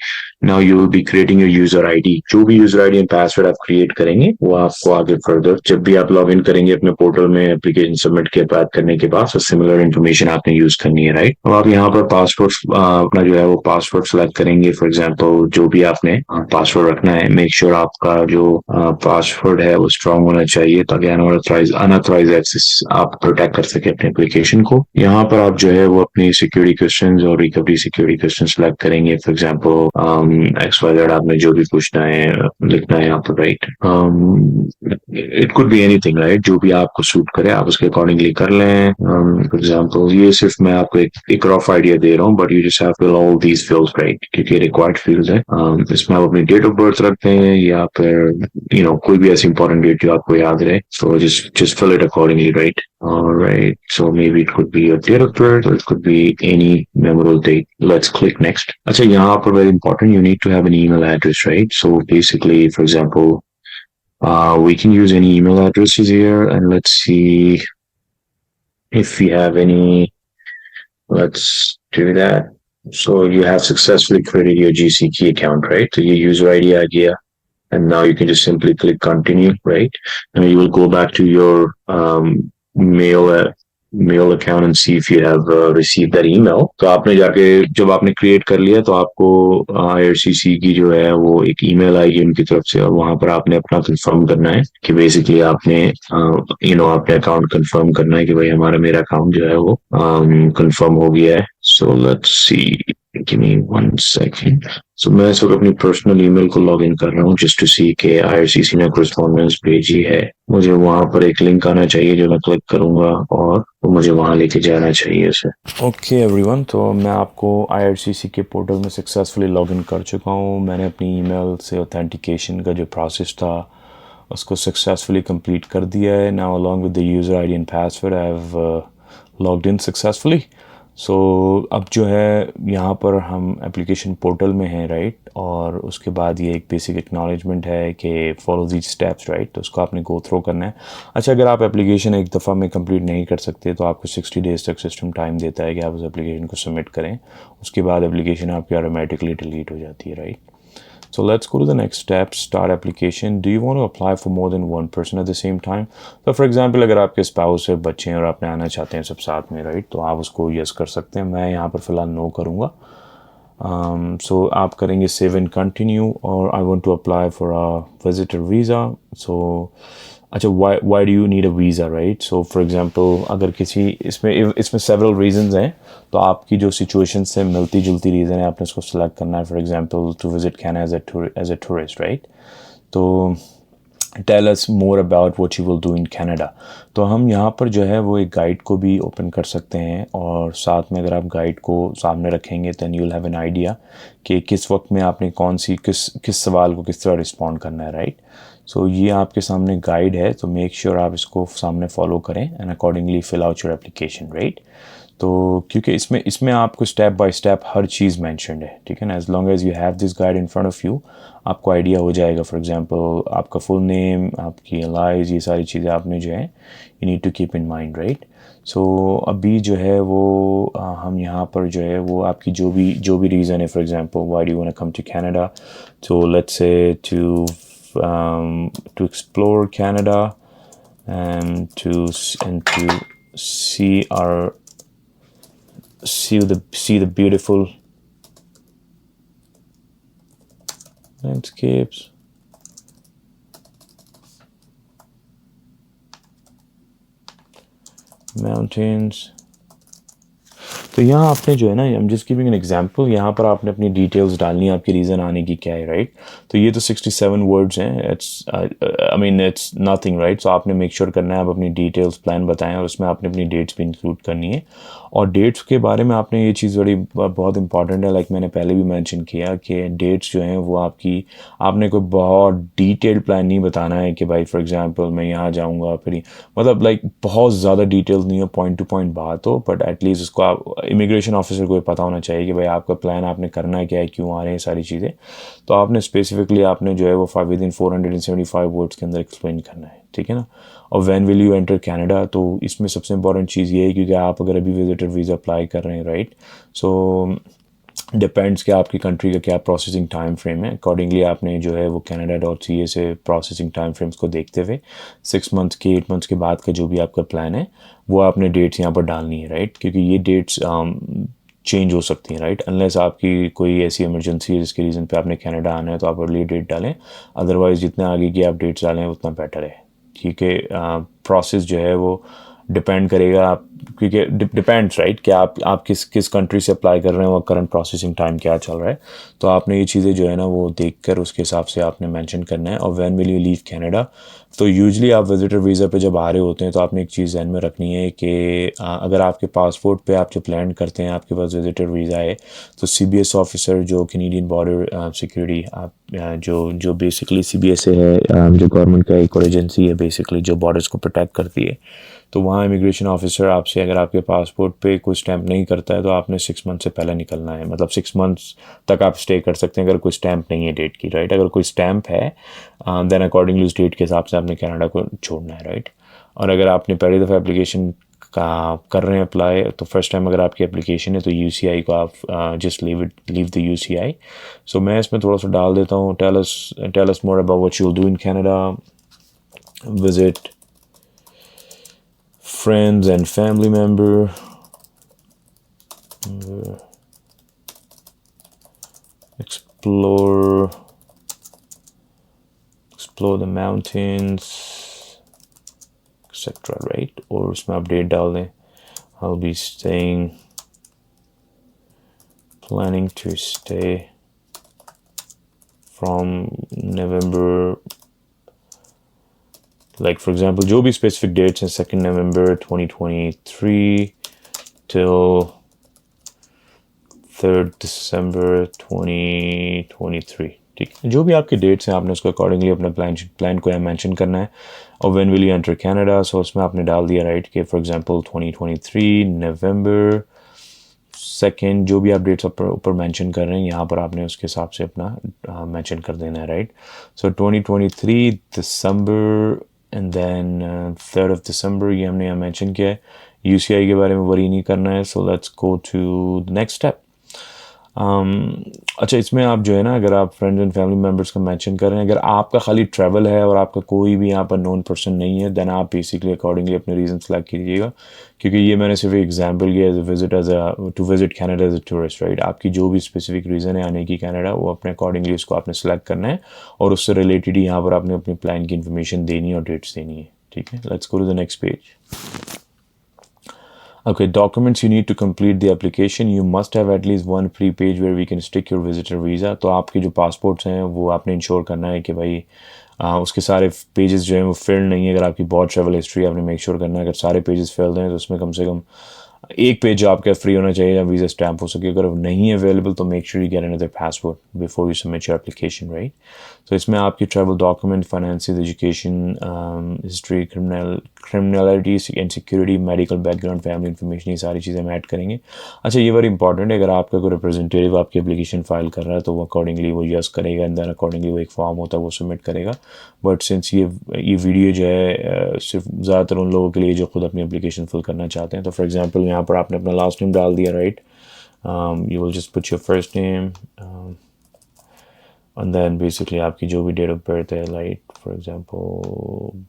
Now you will be creating your user ID. जो भी यूजर आईडी एंड पासवर्ड आप क्रिएट करेंगे वो आपको आगे फर्दर जब भी आप लॉग इन करेंगे अपने पोर्टल में एप्लीकेशन सबमिट के बाद करने के बाद सिमिलर इन्फॉर्मेशन आपने यूज करनी है, राइट। अब आप यहाँ पर पासवर्ड अपना जो है वो पासवर्ड सेलेक्ट करेंगे। फॉर एग्जाम्पल जो भी आपने पासवर्ड रखना है, मेक श्योर आपका जो पासवर्ड है वो स्ट्रांग होना चाहिए ताकि अनऑथराइज एक्सेस आप प्रोटेक्ट कर सके अपने एप्लीकेशन को। यहाँ पर आप जो है वो अपनी सिक्योरिटी क्वेश्चंस और रिकवरी सिक्योरिटी क्वेश्चन सेलेक्ट करेंगे। फॉर एग्जाम्पल XYZ आपने जो भी पूछना है लिखना है यहाँ पर, right. It could be anything, right, जो भी आपको सूट करे आप उसके अकॉर्डिंगली कर लें। फॉर एग्जाम्पल ये सिर्फ मैं आपको एक रफ आइडिया दे रहा हूँ, but you just have to fill all these fields, right, क्योंकि रिक्वायर्ड फील्ड्स है। इसमें आप अपनी डेट ऑफ बर्थ रखते हैं या फिर कोई भी ऐसी इंपॉर्टेंट डेट जो आपको याद रहे, सो just fill it accordingly, right? All right, so maybe it could be your date of birth or it could be any memorable date. Let's click next. अच्छा, यहाँ पर very important, you need to have an email address, right? So basically, for example, we can use any email addresses here, and let's see if we have any. Let's do that. So you have successfully created your GCK account, right? So your user ID idea. And now you can just simply click continue, right? And you will go back to your mail account and see if you have received that email. तो आपने जाके जब आपने create कर लिया तो आपको IRCC की जो है वो एक ईमेल आएगी उनकी तरफ से, और वहां पर आपने अपना कंफर्म करना है कि बेसिकली आपने आपने अकाउंट कंफर्म करना है कि भाई मेरा अकाउंट जो है वो कंफर्म हो गया है। So let's see. Give me 1 second. So मैं इस वक्त अपनी पर्सनल ईमेल को लॉग इन कर रहा हूँ जस्ट टू सी के आईआरसीसी ने correspondence भेजी है। मुझे वहां पर एक लिंक आना चाहिए जो मैं क्लिक करूंगा और वो मुझे वहां लेके जाना चाहिए उसे। ओके एवरीवन, तो मैं आपको आईआरसीसी के पोर्टल में सक्सेसफुली लॉग इन कर चुका हूँ। मैंने अपनी ईमेल से ऑथेंटिकेशन का जो प्रोसेस था उसको सक्सेसफुली कंप्लीट कर दिया है। Now along with the user ID and password I have logged in successfully. So अब जो है यहाँ पर हम एप्लीकेशन पोर्टल में हैं, राइट, और उसके बाद ये एक बेसिक एक्नॉलेजमेंट है कि फॉलो दीज स्टेप्स, राइट, तो उसको आपने गो थ्रो करना है। अच्छा, अगर आप एप्लीकेशन एक दफ़ा में कंप्लीट नहीं कर सकते तो आपको 60 डेज़ तक सिस्टम टाइम देता है कि आप उस एप्लीकेशन को सबमिट करें। उसके बाद एप्लीकेशन आपकी ऑटोमेटिकली डिलीट हो जाती है, right. So let's go to the next step, start application. Do you want to apply for more than one person at the same time? So for example, अगर आपके spouse है, बच्चे हैं और आपने आना चाहते हैं सब साथ में, राइट, तो आप उसको यस कर सकते हैं। मैं यहाँ पर फ़िलहाल नो करूँगा। So आप करेंगे सेव एंड कंटिन्यू और I want to apply for a visitor visa. So अच्छा, why do you need a visa, right. So for example अगर किसी इसमें सेवरल रीजंस हैं, तो आपकी जो सिचुएशन से मिलती जुलती रीज़न है आपने उसको सेलेक्ट करना है। For example to visit Canada as a tourist, right. तो tell us more about what you will do in Canada. तो हम यहाँ पर जो है वो एक गाइड को भी ओपन कर सकते हैं और साथ में अगर आप गाइड को सामने रखेंगे then you will have an idea कि किस वक्त में आपने कौन सी किस सवाल को किस तरह रिस्पॉन्ड करना है, राइट। सो ये आपके सामने गाइड है, तो मेक श्योर आप इसको सामने फॉलो करें and accordingly fill out your application, right. तो क्योंकि इसमें आपको स्टेप बाय स्टेप हर चीज़ मैंशनड है, ठीक है ना। As long as you have this guide in front of you आपको आइडिया हो जाएगा। फॉर एग्जांपल आपका फुल नेम, आपकी एलाइज, ये सारी चीज़ें आपने जो है you need to keep in mind, right. So अभी जो है वो हम यहाँ पर जो है वो आपकी जो भी रीज़न है, for example why do you want to come to Canada, so let's say to explore Canada and to see the beautiful landscapes, mountains। तो यहाँ आपने जो है ना, आई am just giving an example, यहाँ पर आपने अपनी डिटेल्स डालनी है, आपकी रीज़न आने की क्या है, राइट। तो ये तो 67 वर्ड्स हैं, it's I mean it's nothing, right. So आपने मेक श्योर करना है आप अपनी डिटेल्स प्लान बताएं और उसमें आपने अपनी डेट्स भी इंक्लूड करनी है। और डेट्स के बारे में आपने ये चीज़ बहुत इंपॉर्टेंट है, लाइक मैंने पहले भी मेंशन किया कि डेट्स जो हैं वो आपने कोई बहुत डिटेल्ड प्लान नहीं बताना है कि भाई फॉर एग्जांपल मैं यहाँ जाऊँगा फिर, मतलब लाइक बहुत ज़्यादा डिटेल्स नहीं हो, पॉइंट टू पॉइंट बात हो, बट एटलीस्ट उसको आप इमिग्रेशन ऑफिसर को पता होना चाहिए कि भाई आपका प्लान आपने करना क्या है, क्यों आ रहे हैं सारी चीज़ें। तो आपने स्पेसिफिकली आपने जो है वो विद इन 475 वर्ड्स के अंदर एक्सप्लेन करना है, ठीक है ना। और when will you enter Canada, तो इसमें सबसे इंपॉर्टेंट चीज़ ये है क्योंकि आप अगर अभी विजिटर वीज़ा अप्लाई कर रहे हैं, राइट, सो डिपेंड्स कि आपकी कंट्री का क्या प्रोसेसिंग टाइम फ्रेम है। अकॉर्डिंगली आपने जो है वो canada.ca से प्रोसेसिंग टाइम फ्रेम्स को देखते हुए 6 मंथ्स के 8 मंथ्स के बाद का जो भी आपका प्लान है वो आपने डेट्स यहाँ पर डालनी है, राइट, क्योंकि ये डेट्स चेंज हो सकती हैं, राइट, अनलेस आपकी कोई ऐसी इमरजेंसी है जिसके रीज़न पे आपने कनाडा आना है तो आप अर्ली डेट डालें, अदरवाइज़ जितने आगे की आप डेट्स डालें उतना बेटर है, ठीक है। प्रोसेस जो है वो डिपेंड करेगा आप, क्योंकि डिपेंड्स, राइट, कि आप किस कंट्री से अप्लाई कर रहे हैं और करंट प्रोसेसिंग टाइम क्या चल रहा है। तो आपने ये चीज़ें जो है ना वो देखकर उसके हिसाब से आपने मेंशन करना है। और when will you leave Canada, तो यूजुअली आप विजिटर वीज़ा पे जब आ रहे होते हैं तो आपने एक चीज़ ध्यान में रखनी है कि अगर आपके पासपोर्ट पे आप जब लैंड करते हैं आपके पास विजिटर वीज़ा है, तो CBS ऑफिसर जो कैनेडियन बॉर्डर सिक्योरिटी आप जो बेसिकली CBS है, जो गवर्नमेंट का एक और एजेंसी है बेसिकली जो बॉर्डर्स को प्रोटेक्ट करती है, तो वहाँ इमिग्रेशन ऑफिसर आपसे अगर आपके पासपोर्ट पे कोई स्टैंप नहीं करता है तो आपने 6 मंथ से पहले निकलना है, मतलब 6 मंथ्स तक आप स्टे कर सकते हैं अगर कोई स्टैंप नहीं है डेट की, राइट। अगर कोई स्टैंप है देन अकॉर्डिंगली उस डेट के हिसाब से आपने कनाडा को छोड़ना है, राइट। और अगर आपने पहली दफ़ा एप्लीकेशन कर रहे हैं अप्लाई, तो फर्स्ट टाइम अगर आपकी एप्लीकेशन है तो UCI को आप just leave the UCI। So मैं इसमें थोड़ा सा डाल देता हूँ, tell us more about what you will do in Canada, visit friends and family member, explore the mountains, etc, right। और उसमें अपडेट डाल दें, I'll be staying planning to stay from November, like for example जो भी specific dates हैं 2nd November 2023 till 3rd December 2023, ठीक है। जो भी आपके डेट्स हैं आपने उसको अकॉर्डिंगली अपना प्लान को यहाँ मेंशन करना है। और when will you enter Canada, so उसमें आपने डाल दिया राइट कि फॉर एग्जांपल 2023 नवंबर 2nd, जो भी आप डेट्स ऊपर मेंशन कर रहे हैं यहाँ पर आपने उसके हिसाब से अपना मेंशन कर देना है right. So 2023 December and then 3rd of December, ये हमने यहाँ मेंशन किया है। यूसीआई के बारे में वरी नहीं करना है। So let's go to the next step. अच्छा, इसमें आप जो है ना, अगर आप फ्रेंड्स एंड फैमिली मेम्बर्स का मेंशन कर रहे हैं, अगर आपका खाली ट्रैवल है और आपका कोई भी यहाँ पर नोन पर्सन नहीं है, देन आप बेसिकली अकॉर्डिंगली अपने रीज़न सेलेक्ट कीजिएगा। क्योंकि ये मैंने सिर्फ एग्जांपल किया to visit Canada as a tourist right. आपकी जो भी स्पेसिफिक रीज़न है आने की कनाडा, वो अपने अकॉर्डिंगली उसको आपने सेलेक्ट करना है और उससे रिलेटेड ही यहाँ पर आपने अपनी प्लान की इन्फॉर्मेशन देनी है और डेट्स देनी है, ठीक है। Let's go to the next page. Okay, documents you need to complete the application. You must have at least one free page where we can stick your visitor visa. तो आपके जो पासपोर्ट्स हैं वो आपने इंश्योर करना है कि भाई उसके सारे पेजेस जो हैं वो फिल्ड नहीं है। अगर आपकी बहुत ट्रैवल हिस्ट्री आपने मेक श्योर करना है, अगर सारे पेजेस फिल्ड हैं तो उसमें कम से कम एक पेज आपका फ्री होना चाहिए या वीज़ा स्टैम्प हो सके। अगर नहीं अवेलेबल तो make sure you get another passport before you submit your application right. तो इसमें आपकी travel document, finances, education history, criminality and security, medical background, family information, ये सारी चीज़ें हम ऐड करेंगे। अच्छा, ये वेरी इंपॉर्टेंट है, अगर आपका कोई रिप्रेजेंटेटिव आपकी एप्लीकेशन फाइल कर रहा है तो वो अकॉर्डिंगली वो यस करेगा एंड देन अकॉर्डिंगली वो एक फॉर्म होता है वो सबमिट करेगा। बट सिंस ये वीडियो जो है सिर्फ ज़्यादातर उन लोगों के लिए जो खुद अपनी एप्लीकेशन फिल करना चाहते हैं। तो फॉर एग्जांपल यहाँ पर आपने अपना लास्ट नेम डाल दिया right. You will just put your first name and then basically आपकी जो भी डेट ऑफ बर्थ है, लाइक फॉर एग्जांपल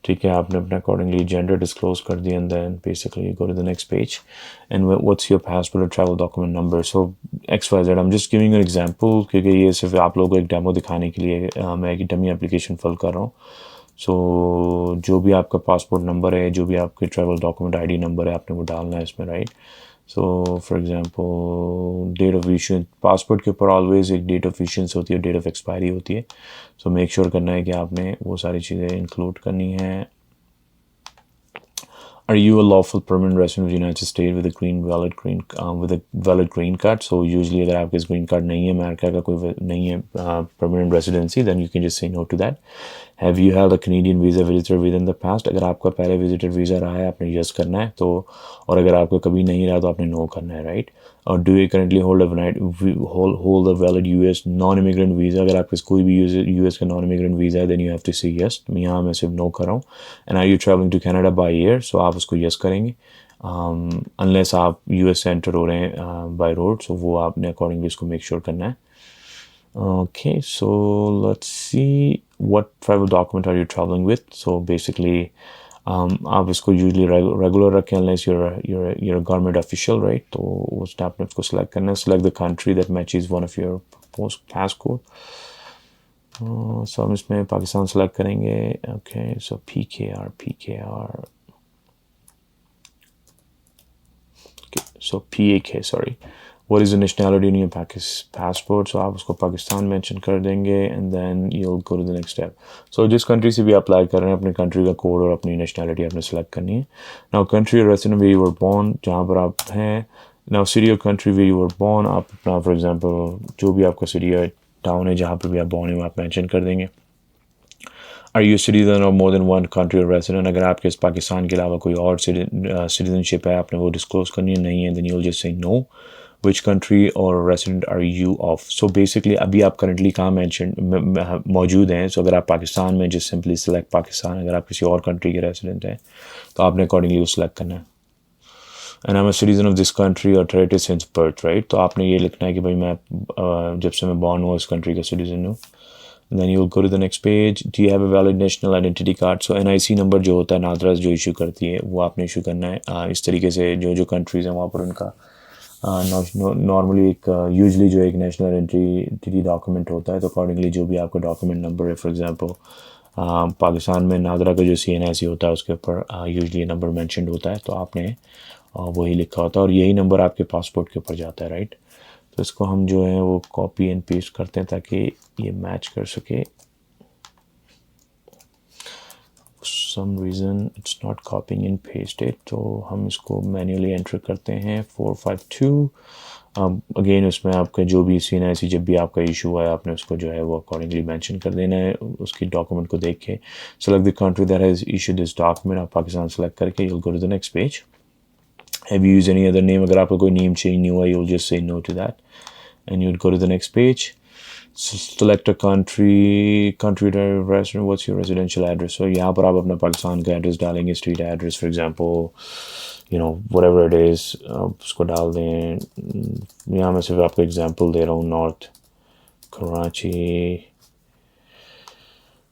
ठीक है, आपने अपना अकॉर्डिंगली जेंडर डिस्क्लोज कर दिया and then basically go to the next page and what's your passport और travel document number. So XYZ, I am just giving an example क्योंकि ये सिर्फ आप लोगों को एक डेमो दिखाने के लिए मैं एक डमी एप्लीकेशन फिल कर रहा हूँ। सो जो भी आपका पासपोर्ट नंबर है, जो भी आपके ट्रैवल डॉक्यूमेंट ID नंबर है, आपने वो डालना है इसमें right. So for example date of issue, passport के ऊपर ऑलवेज एक डेट ऑफ इशूंस होती है, डेट ऑफ एक्सपायरी होती है। सो मेक श्योर करना है कि आपने वो सारी चीज़ें इंक्लूड करनी है। Are you a lawful permanent resident of the United States with a valid green card? So usually अगर आपके green card नहीं है, अमेरिका का कोई नहीं है permanent residency, then you can just say no to that. Have you held a Canadian visa visitor within the past? अगर आपका पहले visitor visa रहा है आपने yes करना है तो, और अगर आपका कभी नहीं रहा तो आपने no करना है right? और do you currently hold a valid US non-immigrant visa? अगर आपके कोई भी US का non-immigrant visa है then you have to say yes. यहाँ मैं सिर्फ no कर रहा हूँ। And are you traveling to Canada by air? So आप उसको yes करेंगे। Unless आप US से enter हो रहे हैं by road, so वो आपने accordingly इसको make sure करना है। Okay, so let's see what travel document are you traveling with. So basically आप इसको यूजली रेगुलर रखें unless you're a government official right। तो उस आपने उसको सेलेक्ट करना है। Select the country that matches one of your passport. So हम इसमें पाकिस्तान सेलेक्ट करेंगे। Okay, so PKR so PAK sorry. What is the nationality in your passport? So आप उसको पाकिस्तान मेंशन कर देंगे and then you'll go to the next step. So जिस country से भी अप्लाई कर रहे हैं अपने कंट्री का कोड और अपनी नेशनैलिटी आपने सेलेक्ट करनी है। Now country or resident where you were born, जहाँ पर आप हैं। Now city or country where you were born, आप अपना फॉर एग्जांपल जो भी आपका सिटी है, टाउन है, जहाँ पर भी आप born है वो आप मेंशन कर देंगे। Are you a citizen of more than one country or resident? अगर आपके इस पाकिस्तान के अलावा कोई और सिटीजनशिप है आपने वो डिस्क्लोज करनी है, नहीं है then you'll just say no. Which country or resident are you of? So basically अभी आप currently कहाँ मौजूद हैं। So अगर आप पाकिस्तान में just simply select पाकिस्तान, अगर आप किसी और country के resident हैं तो आपने accordingly वो select करना है। And I'm a citizen of this country or territory since birth, right? तो आपने ये लिखना है कि भाई मैं जब से मैं born हुआ इस country का citizen हूँ। Then you'll go to the next page. Do you have a valid national identity card? So NIC number जो होता है नादराज जो इशू करती है वो आपने इशू करना है। इस तरीके से जो कंट्रीज़ हैं वहाँ पर उनका नॉर्मली एक यूजली जो एक नेशनल आइडेंटिटी डॉक्यूमेंट होता है तो अकॉर्डिंगली जो भी आपका डॉक्यूमेंट नंबर है, फॉर एग्जांपल पाकिस्तान में नादरा का जो CNIC होता है उसके ऊपर यूजली नंबर मेंशन्ड होता है, तो आपने वही लिखा होता है और यही नंबर आपके पासपोर्ट के ऊपर जाता है, राइट। तो इसको हम जो है वो कॉपी एंड पेस्ट करते हैं ताकि ये मैच कर सके। Some reason it's not copying and pasted, तो हम इसको मैन्युअली एंटर करते हैं 452। अगेन उसमें आपका जो भी CNIC जब भी आपका इशू है आपने उसको जो है वो अकॉर्डिंगली मेंशन कर देना है उसकी डॉक्यूमेंट को देख के। Select the country that has issued this document, आप पाकिस्तान सेलेक्ट करके you'll go to the next page. Have you used any other name? अगर आपका कोई नेम चेंज नहीं हुआ you'll just say no to that and you'll go to the next page. Select a country resident, what's your residential address? So यहाँ पर आप अपना पाकिस्तान का एड्रेस डालेंगे, street address for example, whatever it is, उसको डाल दें। यहाँ मैं सिर्फ आपको एग्जांपल दे रहा हूँ, नॉर्थ कराची,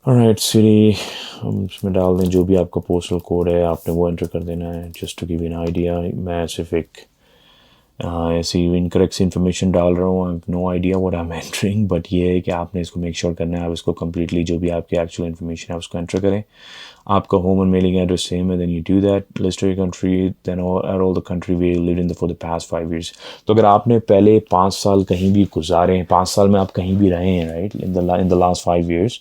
ऑलराइट सिटी, हम इसमें डाल दें जो भी आपका पोस्टल कोड है आपने वो एंटर कर देना है। Just to give you an idea, मैं सिर्फ एक ऐसी इनकरेक्ट इन्फॉर्मेशन डाल रहा हूँ, I have no idea what I am entering, but ये है कि आपने इसको मेक श्योर करना है आप इसको कम्प्लीटली जो भी आपकी एक्चुअल इन्फॉर्मेशन है उसको एंटर करें। आपका होम और मेलिंग एड्रेस सेम है, then you do that. List your country, then all the country they live in for the past 5 years। तो अगर आपने पहले 5 साल कहीं भी गुजारे हैं, 5 साल में आप कहीं भी रहे हैं, right, in the last 5 years,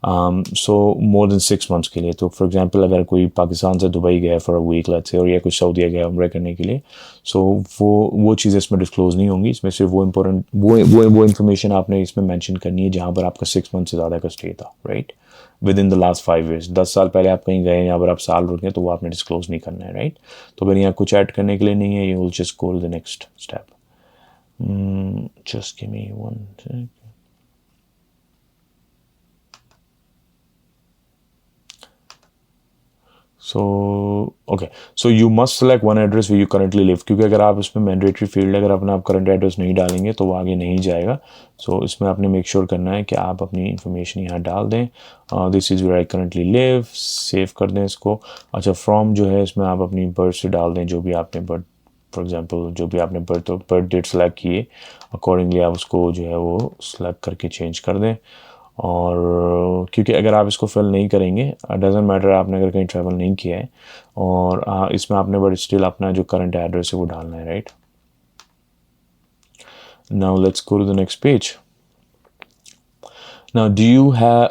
so more than 6 months के लिए, तो फॉर एग्जांपल अगर कोई पाकिस्तान से दुबई गया for a week let's say, और या कुछ सऊदीया गया उम्रा करने के लिए, सो वो चीज़ें इसमें डिस्क्लोज नहीं होंगी। इसमें सिर्फ वो इंपॉर्टेंट वो इन्फॉर्मेशन आपने इसमें मेंशन करनी है जहाँ पर आपका 6 months से ज़्यादा का स्टे था, right, with in the last 5 years। 10 साल पहले आप कहीं गए यहाँ पर आप साल रुके तो वो आपने डिस्क्लोज नहीं करना है, राइट। तो अगर यहाँ कुछ ऐड करने के लिए नहीं है, you will just go to the next step. Just give me one. So okay, so you must select one address where you currently live, क्योंकि अगर आप इसमें मैंडेटरी फील्ड अगर अपना आप करंट एड्रेस नहीं डालेंगे तो वो आगे नहीं जाएगा। सो इसमें आपने मेक श्योर करना है कि आप अपनी इन्फॉर्मेशन यहाँ डाल दें। This is where I currently live, save कर दें इसको। अच्छा, फ्रॉम जो है इसमें आप अपनी बर्थ से डाल दें जो भी आपने बर्थ, फॉर एग्जांपल जो भी आपने बर्थ डेट सेलेक्ट किए अकॉर्डिंगली आप उसको जो है वो सेलेक्ट करके चेंज कर दें। और क्योंकि अगर आप इसको फिल नहीं करेंगे, डजेंट मैटर आपने अगर कहीं ट्रैवल नहीं किया है, और इसमें आपने बट स्टिल अपना जो करंट एड्रेस है वो डालना है, right. Now let's go to the next page. Now, do you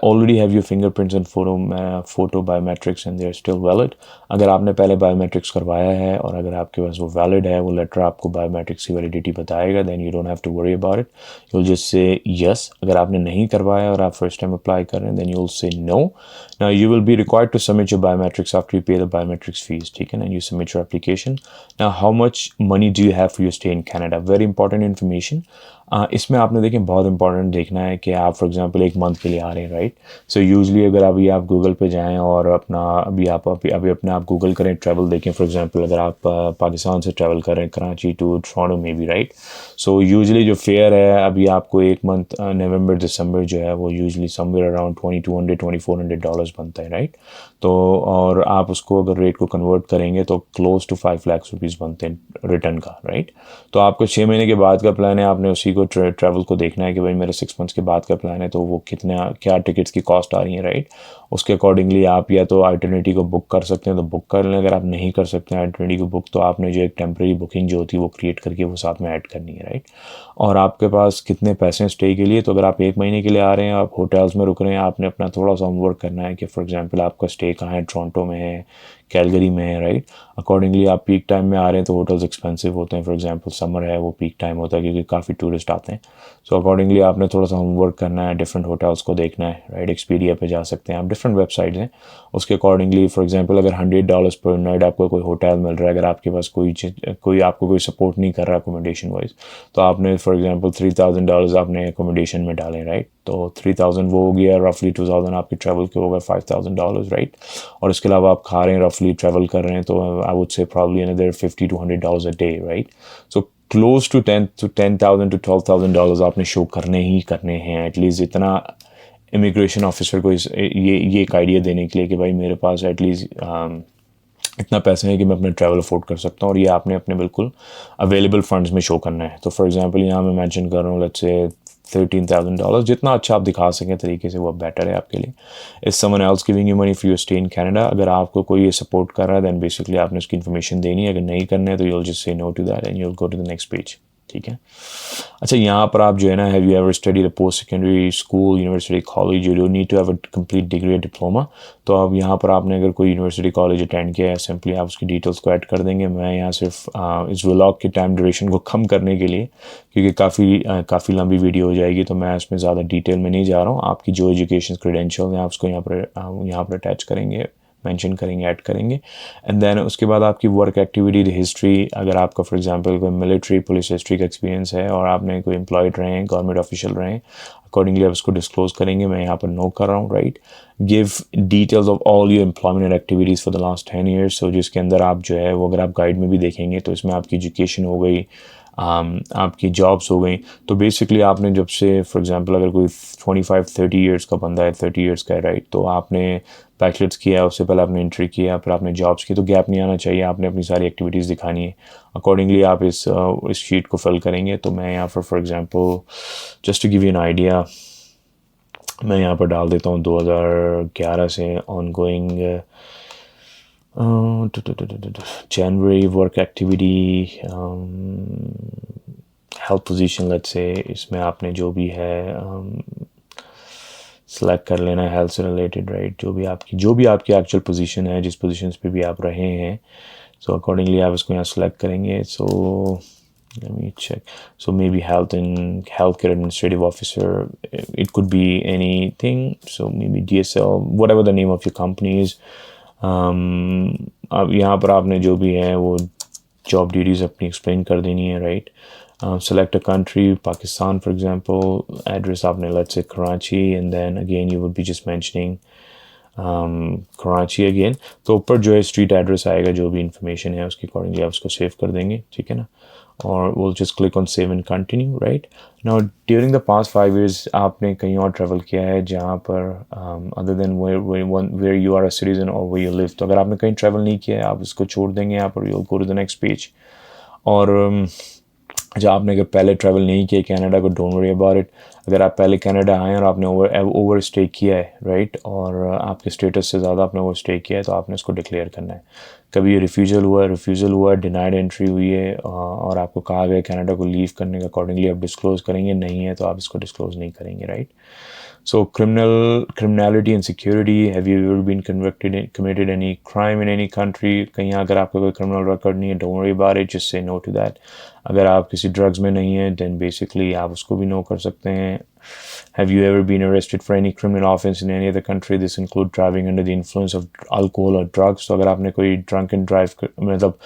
already have your fingerprints and photo biometrics and they are still valid? अगर आपने पहले biometrics करवाया है और अगर आपके पास वो valid है, वो लेटर आपको biometrics की validity बताएगा, then you don't have to worry about it. You'll just say yes. अगर आपने नहीं करवाया और आप first time apply कर रहे हैं, then you'll say no. Now, you will be required to submit your biometrics after you pay the biometrics fees, ठीक है ना? You submit your application. Now, how much money do you have for your stay in Canada? Very important information. इसमें आपने देखें बहुत important देखना है कि आप फॉर एग्जांपल 1 month के लिए आ रहे हैं, राइट। सो यूजुअली अगर अभी आप गूगल पे जाएं और अपना अभी अपना आप गूगल करें, ट्रैवल देखें, फॉर एग्जांपल अगर आप पाकिस्तान से ट्रैवल कर रहे हैं कराची टू टोरंटो में भी, राइट। सो यूजुअली जो फेयर है अभी आपको 1 month नवंबर दिसंबर जो है वो यूजुअली समवेयर अराउंड $2200-2400 बनता है, राइट। तो और आप उसको अगर रेट को कन्वर्ट करेंगे तो क्लोज टू 5 लाख रुपीज़ बनते हैं रिटर्न का, राइट। तो आपको 6 महीने के बाद का प्लान है, आपने उसी को ट्रैवल को देखना है कि भाई मेरा 6 months के बाद का प्लान है तो वो क्या टिकट्स की कॉस्ट आ रही है, राइट। उसके अकॉर्डिंगली आप या तो आइटरनेटी को बुक कर सकते हैं तो बुक कर लें, अगर आप नहीं कर सकते हैं आइटरनेटी को बुक तो आपने जो एक टेम्प्रेरी बुकिंग जो होती है वो क्रिएट करके वो साथ में ऐड करनी है, राइट। और आपके पास कितने पैसे हैं स्टे के लिए, तो अगर आप 1 महीने के लिए आ रहे हैं, आप होटल्स में रुक रहे हैं, आपने अपना थोड़ा सा होमवर्क करना है कि फॉर एग्जांपल आपका स्टे कहाँ है, टोरंटो में है, कैलगरी में है, राइट। अकॉर्डिंगली आप पीक टाइम में आ रहे हैं तो होटल्स एक्सपेंसिव होते हैं, फॉर एग्जांपल समर है वो पीक टाइम होता है क्योंकि काफ़ी टूरिस्ट आते हैं। सो अकॉर्डिंगली आपने थोड़ा सा होमवर्क करना है, डिफरेंट होटल्स को देखना है, राइट। एक्सपीडिया पे जा सकते हैं आप, डिफरेंट वेबसाइट्स हैं, उसके अकॉर्डिंगली फॉर एग्जांपल अगर $100 पर नाइट आपको कोई होटल मिल रहा है, अगर आपके पास कोई आपको कोई सपोर्ट नहीं कर रहा अकोमोडेशन वाइज, तो आपने फॉर एग्जांपल $3000 आपने अकोमोडेशन में डालें, राइट। तो 3000 वो हो गया, रफली 2000 आपके ट्रैवल के हो गए $5000, राइट। और इसके अलावा आप खा रहे हैं, रफली ट्रैवल कर रहे हैं, तो I would say probably another $50 to $100 a day, right. So close to 10,000 to $12,000 आपने शो करने ही करने हैं एटलीस्ट। इतना इमिग्रेशन ऑफिसर को ये एक आइडिया देने के लिए कि भाई मेरे पास एटलीस्ट इतना पैसे है कि मैं अपना ट्रैवल अफोर्ड कर सकता हूँ, और ये आपने अपने बिल्कुल अवेलेबल फंड्स में शो करना है। तो फॉर एग्जांपल यहाँ मैं मेंशन कर रहा हूँ लेट्स से $13,000, जितना अच्छा आप दिखा सकें तरीके से वो बेटर है आपके लिए. Is someone else giving you money for your stay in Canada? अगर आपको कोई ये सपोर्ट कर रहा है then basically आपने उसकी इन्फॉर्मेशन देनी है. अगर नहीं करना है तो you'll just say no to that and you'll go to the next page. ठीक है. अच्छा, यहाँ पर आप जो है ना, have you ever studied a post secondary school, university, college, you don't need to have a complete degree या डिप्लोमा. तो अब यहाँ पर आपने अगर कोई यूनिवर्सिटी कॉलेज अटेंड किया है, सिंपली आप उसकी डिटेल्स को ऐड कर देंगे. मैं यहाँ सिर्फ इस व्लॉग के टाइम ड्यूरेशन को कम करने के लिए, क्योंकि काफ़ी लंबी वीडियो हो जाएगी, तो मैं इसमें ज़्यादा डिटेल में नहीं जा रहा हूँ. आपकी जो एजुकेशन क्रेडेंशियल हैं आप उसको यहाँ पर अटैच करेंगे, मेंशन करेंगे, ऐड करेंगे. एंड देन उसके बाद आपकी वर्क एक्टिविटी हिस्ट्री, अगर आपका फॉर एग्जांपल कोई मिलिट्री पुलिस हिस्ट्री का एक्सपीरियंस है और आपने कोई एम्प्लॉयड रहे हैं, गवर्नमेंट ऑफिशियल रहे हैं, अकॉर्डिंगली आप उसको डिस्क्लोज करेंगे. मैं यहाँ पर नो कर रहा हूँ, right. Give details of all your employment and activities for the last 10 years. So जिसके अंदर आप जो है वो, अगर आप गाइड में भी देखेंगे तो इसमें आपकी एजुकेशन हो गई, आपकी जॉब्स हो गई. तो बेसिकली आपने जब से फॉर एग्जांपल अगर कोई 25-30 ईयर्स का बंदा है, 30 ईयर्स का है, राइट, तो आपने बैचलर्स किया, उससे पहले आपने एंट्री किया, फिर आपने जॉब्स की, तो गैप नहीं आना चाहिए. आपने अपनी सारी एक्टिविटीज़ दिखानी है. अकॉर्डिंगली आप इस शीट को फिल करेंगे. तो मैं यहाँ पर for example just to give you an idea, मैं यहाँ पर डाल देता हूँ 2011 से ongoing January work activity, health position let's say. इसमें आपने जो भी है सेलेक्ट कर लेना है हेल्थ से रिलेटेड, राइट. जो भी आपकी एक्चुअल पोजीशन है, जिस पोजीशन पे भी आप रहे हैं, सो अकॉर्डिंगली आप इसको यहाँ सेलेक्ट करेंगे. सो let me check. So maybe healthcare administrative officer, it could be anything. So maybe DSL, whatever the name of your company is. अब यहाँ पर आपने जो भी है वो जॉब ड्यूटीज़ अपनी एक्सप्लेन कर देनी है, right. Select a country, Pakistan for example. Address आपने let's say Karachi, and then again you would be just mentioning Karachi again. तो ऊपर जो है स्ट्रीट एड्रेस आएगा, जो भी इंफॉर्मेशन है उसके अकॉर्डिंगली आप उसको सेव कर देंगे, ठीक है ना. और we'll just click on save and continue, right. Now during the past 5 years आपने कहीं और ट्रैवल किया है जहाँ पर other than where you are a citizen or where you live. तो अगर आपने कहीं ट्रैवल नहीं किया है आप इसको छोड़ देंगे यहाँ पर, you'll go to the next page. और जब आपने अगर पहले ट्रैवल नहीं किया कनाडा को, डोंट वरी अबाउट इट. अगर आप पहले कनाडा आए और आपने ओवर स्टे किया है, राइट, और आपके स्टेटस से ज़्यादा आपने ओवर स्टे किया है, तो आपने उसको डिक्लेयर करना है. कभी रिफ्यूज़ल हुआ, डिनाइड एंट्री हुई है और आपको कहा गया कनाडा को लीव करने का, अकॉर्डिंगली आप डिस्क्लोज़ करेंगे. नहीं है तो आप इसको डिस्क्लोज़ नहीं करेंगे, right. So criminality and security, have you ever been committed any crime in any country? कहीं अगर आपका कोई criminal record नहीं है, don't worry about it, just say no to that. अगर आप किसी drugs में नहीं हैं, then basically आप उसको भी no कर सकते हैं. Have you ever been arrested for any criminal offense in any other country? This include driving under the influence of alcohol or drugs. तो अगर आपने कोई drunk and drive, मतलब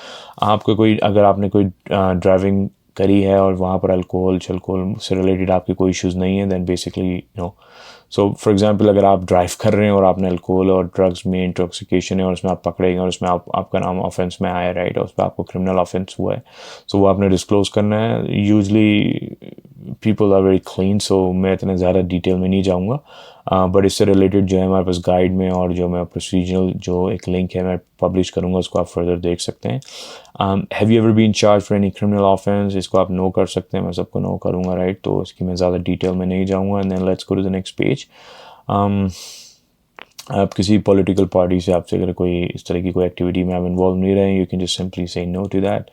अगर आपने कोई ड्राइविंग करी है और वहाँ पर अल्कोहल से रिलेटेड आपके कोई इश्यूज़ नहीं है, then basically no. So for example अगर आप ड्राइव कर रहे हैं और आपने अल्कोहल और ड्रग्स में इंटॉक्सिकेशन है और उसमें आप पकड़े गए और उसमें आपका नाम ऑफेंस में आया, राइट, और उस पर आपको क्रिमिनल ऑफेंस हुआ है, सो वो आपने डिस्क्लोज करना है. Usually people are very clean, so मैं इतना ज़्यादा डिटेल में नहीं जाऊँगा. बट इससे रिलेटेड जो है हमारे पास गाइड में और जो मैं प्रोसीजरल जो एक लिंक है मैं पब्लिश करूँगा, उसको आप फर्दर देख सकते हैं. Have you ever been charge for any criminal offence, इसको आप नो कर सकते हैं, मैं सबको नो करूँगा, राइट. तो इसकी मैं ज़्यादा डिटेल में नहीं जाऊँगा. And then let's go to the next page. आप किसी पॉलिटिकल पार्टी से आपसे अगर कोई इस तरह की कोई एक्टिविटी में आप इन्वॉल्व नहीं रहे, you can just simply say no to that.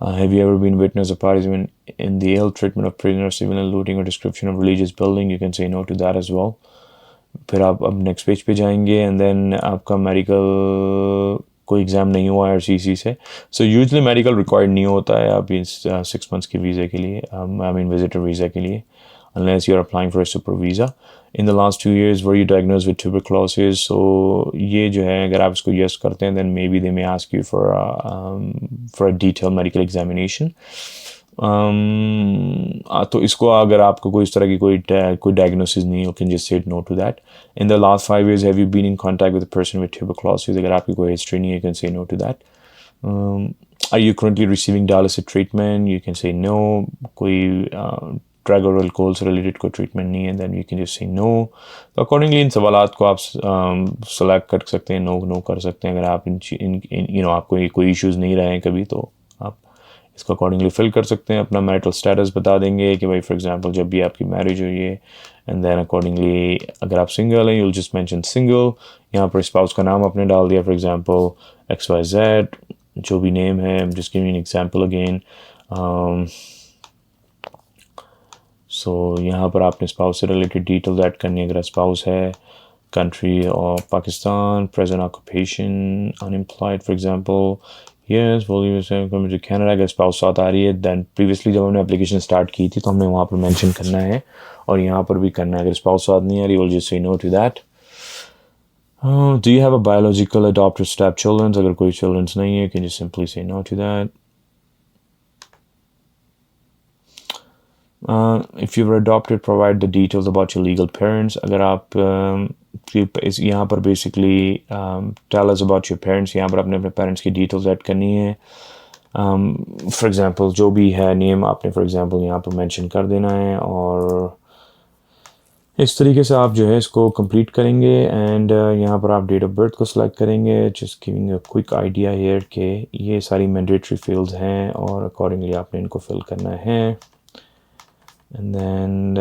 Have you ever been witness of participant in the ill treatment of prisoners, civilian looting or description of religious building? You can say no to that as well. फिर आप अब next page पे जाएंगे. And then आपका medical कोई exam नहीं हुआ IRCC से. सो यूजली मेडिकल रिक्वायर्ड नहीं होता है आप इस 6 months के वीज़ा के लिए, आई मीन विजिटर वीज़ा के लिए, unless you are applying for a super visa. In the last 2 years were you diagnosed with tuberculosis? So ये जो है अगर आप इसको yes करते हैं then maybe they may ask you for a detailed medical examination. तो इसको अगर आपको कोई इस तरह की कोई diagnosis नहीं, you can just say no to that. In the last 5 years have you been in contact with a person with tuberculosis? अगर आपकी कोई history नहीं है, you can say no to that. Are you currently receiving dialysis treatment? You can say no. कोई drug और alcohol से related कोई treatment नहीं है, then you can just say no. तो अकॉर्डिंगली इन सवालात को आप सेलेक्ट कर सकते हैं, नो कर सकते हैं. अगर आप इन आपको कोई इश्यूज़ नहीं रहे हैं कभी, तो आप इसको अकॉर्डिंगली फिल कर सकते हैं। अपना मैरिटल स्टेटस बता देंगे कि भाई फॉर एग्जांपल जब भी आपकी मैरिज हुई है, एंड देन अकॉर्डिंगली अगर आप सिंगल हैं, यूल जस्ट मेंशन सिंगल। यहाँ पर स्पाउस का नाम आपने डाल दिया, फॉर एग्जांपल XYZ, जो भी नेम है। Just give me an example again. So यहाँ पर आपने स्पाउस से रिलेटेड डिटेल्स ऐड करनी है। अगर स्पाउस है, कंट्री और Pakistan, present occupation unemployed for example, yes coming to Canada. अगर स्पाउस साथ आ रही है, दैन प्रीवियसली जब हमने एप्लीकेशन स्टार्ट की थी तो हमने वहाँ पर मेंशन करना है, और यहाँ पर भी करना है। अगर स्पाउस साथ नहीं आ रही, will just say no to that. Do you have a biological adopted step childrens? अगर कोई चिल्ड्रंस नहीं है, can you simply say no to that. If you were adopted, provide the details about your legal parents. अगर आप यहाँ पर basically tell us about your parents, यहाँ पर आपने अपने parents की details ऐड करनी है। For example, जो भी है name आपने for example यहाँ पर mention कर देना है, और इस तरीके से आप जो है इसको कंप्लीट करेंगे। एंड यहाँ पर आप डेट ऑफ बर्थ को सिलेक्ट करेंगे। Just giving a quick idea here कि ये सारी मैंडेटरी फील्ड्स हैं, और अकॉर्डिंगली आपने इनको फिल करना है। एंड देन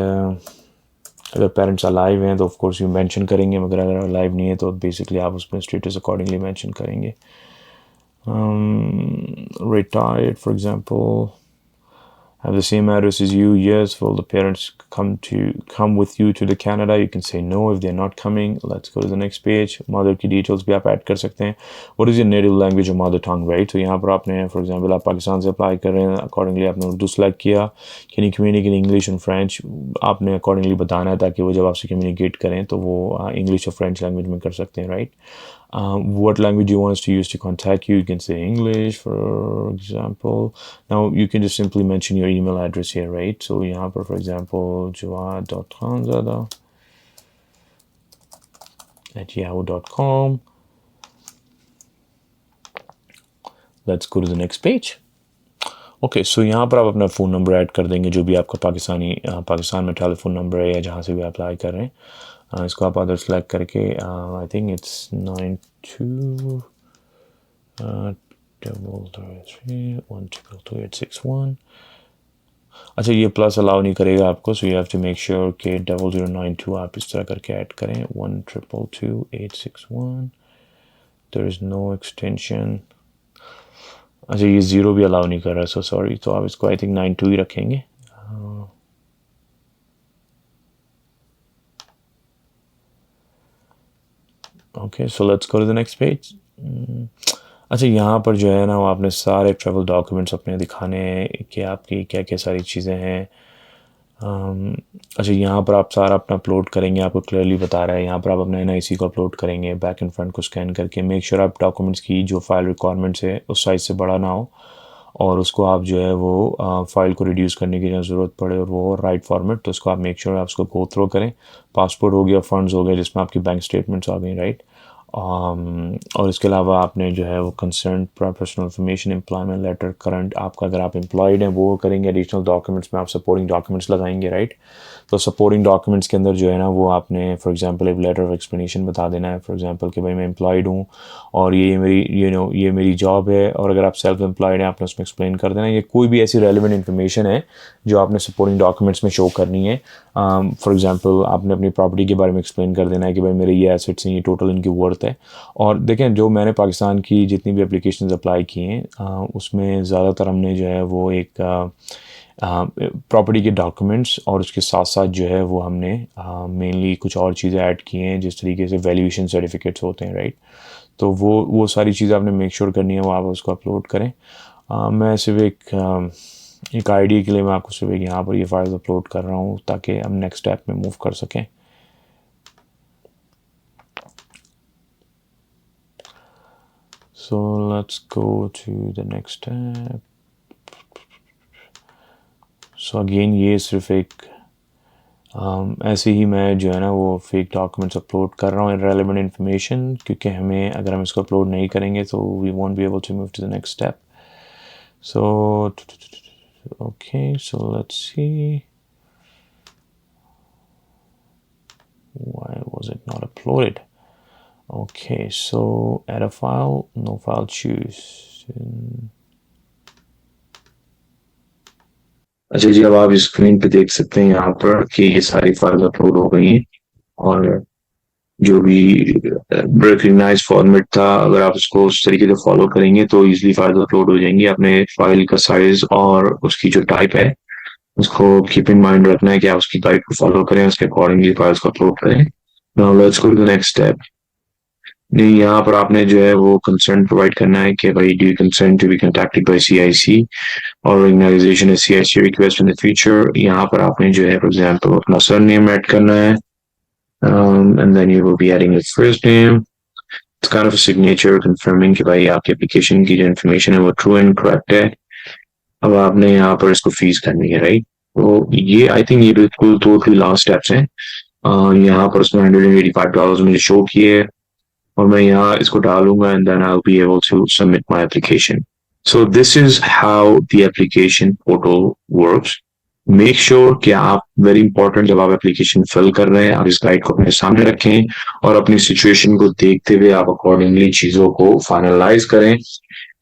अगर पेरेंट्स अलाइव हैं तो ऑफ कोर्स यू मेंशन करेंगे, मगर अगर अलाइव नहीं है तो बेसिकली आप उसमें स्टेटस अकॉर्डिंगली मेंशन करेंगे। Retired for example, have the same address as you, yes. Will the parents come with you to the Canada? You can say no if they're not coming. Let's go to the next page. Mother की details भी आप add कर सकते हैं। What is your native language or mother tongue, right? तो यहाँ पर आपने for example आप पाकिस्तान से अप्लाई कर रहे हैं, accordingly आपने उर्दू सेलेक्ट किया। Can you communicate in English and French? आपने accordingly बताना है ताकि वो जब आपसे communicate करें तो वो English और French language में कर सकते हैं, right? What language do you want us to use to contact you? You can say English, for example. Now you can just simply mention your email address here, right? So यहाँ पर for example jawad.khanzada@yahoo.com. Let's go to the next page. Okay so यहाँ पर आप अपना phone number add कर देंगे, जो भी आपका पाकिस्तान में टेलीफोन नंबर है या जहाँ से भी अप्लाई कर रहे हैं। इसको आप अदर सेलेक्ट करके आई थिंक इट्स 9233122861। अच्छा ये प्लस अलाउ नहीं करेगा आपको, so you have to make sure कि 0092 आप इस तरह करके ऐड करें। 1222861, देयर इज़ नो एक्सटेंशन। अच्छा ये ज़ीरो भी अलाउ नहीं कर रहा, सो सॉरी। तो आप इसको आई थिंक 92 ही रखेंगे। Okay so let's go to the next page. अच्छा यहाँ पर जो है ना वो आपने सारे ट्रैवल डॉक्यूमेंट्स अपने दिखाने हैं कि आपकी क्या क्या सारी चीज़ें हैं। अच्छा यहाँ पर आप सारा अपना अपलोड करेंगे, आपको क्लियरली बता रहा है। यहाँ पर आप अपना NIC को अपलोड करेंगे, बैक एंड फ्रंट को स्कैन करके। मेक श्योर आप डॉक्यूमेंट्स की जो फाइल रिक्वायरमेंट्स है उस साइज़ से बड़ा ना हो, और उसको आप जो है वो फाइल को रिड्यूस करने की ज़रूरत पड़े, और वो राइट फॉर्मेट। तो उसको आप मेक श्योर आप उसको गो थ्रो करें। पासपोर्ट हो गया, फंड्स हो गए जिसमें आपकी बैंक स्टेटमेंट्स आ गई, राइट। और इसके अलावा आपने जो है वो concern professional information, employment letter, current आपका अगर आप एम्प्लॉयड हैं वो करेंगे। एडिशनल डॉक्यूमेंट्स में आप सपोर्टिंग डॉक्यूमेंट्स लगाएंगे, राइट। तो सपोर्टिंग डॉक्यूमेंट्स के अंदर जो है ना वो आपने फॉर एग्जांपल एक लेटर ऑफ एक्सप्लेनेशन बता देना है, फॉर एग्जांपल कि भाई मैं एम्प्लॉयड हूँ और ये मेरी ये मेरी जॉब है। और अगर आप सेल्फ एम्प्लॉयड हैं आपने उसमें एक्सप्लेन कर देना। ये कोई भी ऐसी रेलिवेंट इन्फॉर्मेशन है जो आपने सपोर्टिंग डॉक्यूमेंट्स में शो करनी है। फॉर एग्जांपल आपने अपनी प्रॉपर्टी के बारे में एक्सप्लेन कर देना है कि भाई मेरे ये एसेट्स हैं, ये टोटल इनकी वर्थ है। और देखें जो मैंने पाकिस्तान की जितनी भी एप्लीकेशंस अप्लाई की हैं उसमें ज़्यादातर हमने जो है वो एक प्रॉपर्टी के डॉक्यूमेंट्स और उसके साथ साथ जो है वो हमने मेनली कुछ और चीज़ें ऐड की हैं, जिस तरीके से वैल्यूएशन सर्टिफिकेट्स होते हैं, राइट। तो वो सारी चीज़ें आपने मेक श्योर करनी है वो आप उसको अपलोड करें। मैं सिर्फ एक आइडिया के लिए मैं आपको सिर्फ यहाँ पर ये फाइल्स अपलोड कर रहा हूँ ताकि हम नेक्स्ट स्टेप में मूव कर सकें। So let's go to the next step. So again ये सिर्फ एक ऐसे ही मैं जो है ना वो फेक डॉक्यूमेंट्स अपलोड कर रहा हूँ, irrelevant information, क्योंकि हमें अगर हम इसको अपलोड नहीं करेंगे तो we won't be able to move to the next step. So okay, so let's see. Why was it not uploaded? Okay, so add a file, no file choose. अच्छा जी, अब आप स्क्रीन पे देख सकते हैं यहाँ पर कि ये सारी फाइल अपलोड हो गई हैं और जो भी रिकग्नाइज फॉर्मेट था, अगर आप इसको उस तरीके से फॉलो करेंगे तो इजीली फाइल अपलोड हो जाएंगी। अपने फाइल का साइज और उसकी जो टाइप है उसको कीप इन माइंड रखना है कि आप उसकी टाइप को फॉलो करें, उसके अकॉर्डिंगली फाइल्स को अपलोड करें। Now let's go to the next step. नहीं, यहाँ पर आपने जो है वो कंसेंट प्रोवाइड करना है कि भाई do you consent to be contacted by CIC और ऑर्गेनाइजेशन है CIC request in the future. यहाँ पर आपने जो है फॉर एग्जांपल अपना सरनेम ऐड करना है, and then you will be adding your first name. It's kind of a signature confirming कि भाई आपकी एप्लीकेशन की जो इन्फॉर्मेशन है वो ट्रू एंड करेक्ट है। अब आपने यहाँ पर इसको फीस करनी है, राइट? तो ये आई थिंक ये बिल्कुल टोटली लास्ट स्टेप्स हैं। यहाँ पर उसमें $185 मुझे शो किए और मैं यहाँ इसको डालूंगा and then I will be able to submit my application. So this is how the application portal works. Make sure कि आप, वेरी इंपॉर्टेंट, जब आप एप्लीकेशन फिल कर रहे हैं आप इस गाइड को अपने सामने रखें और अपनी सिचुएशन को देखते हुए आप अकॉर्डिंगली चीजों को फाइनलाइज करें।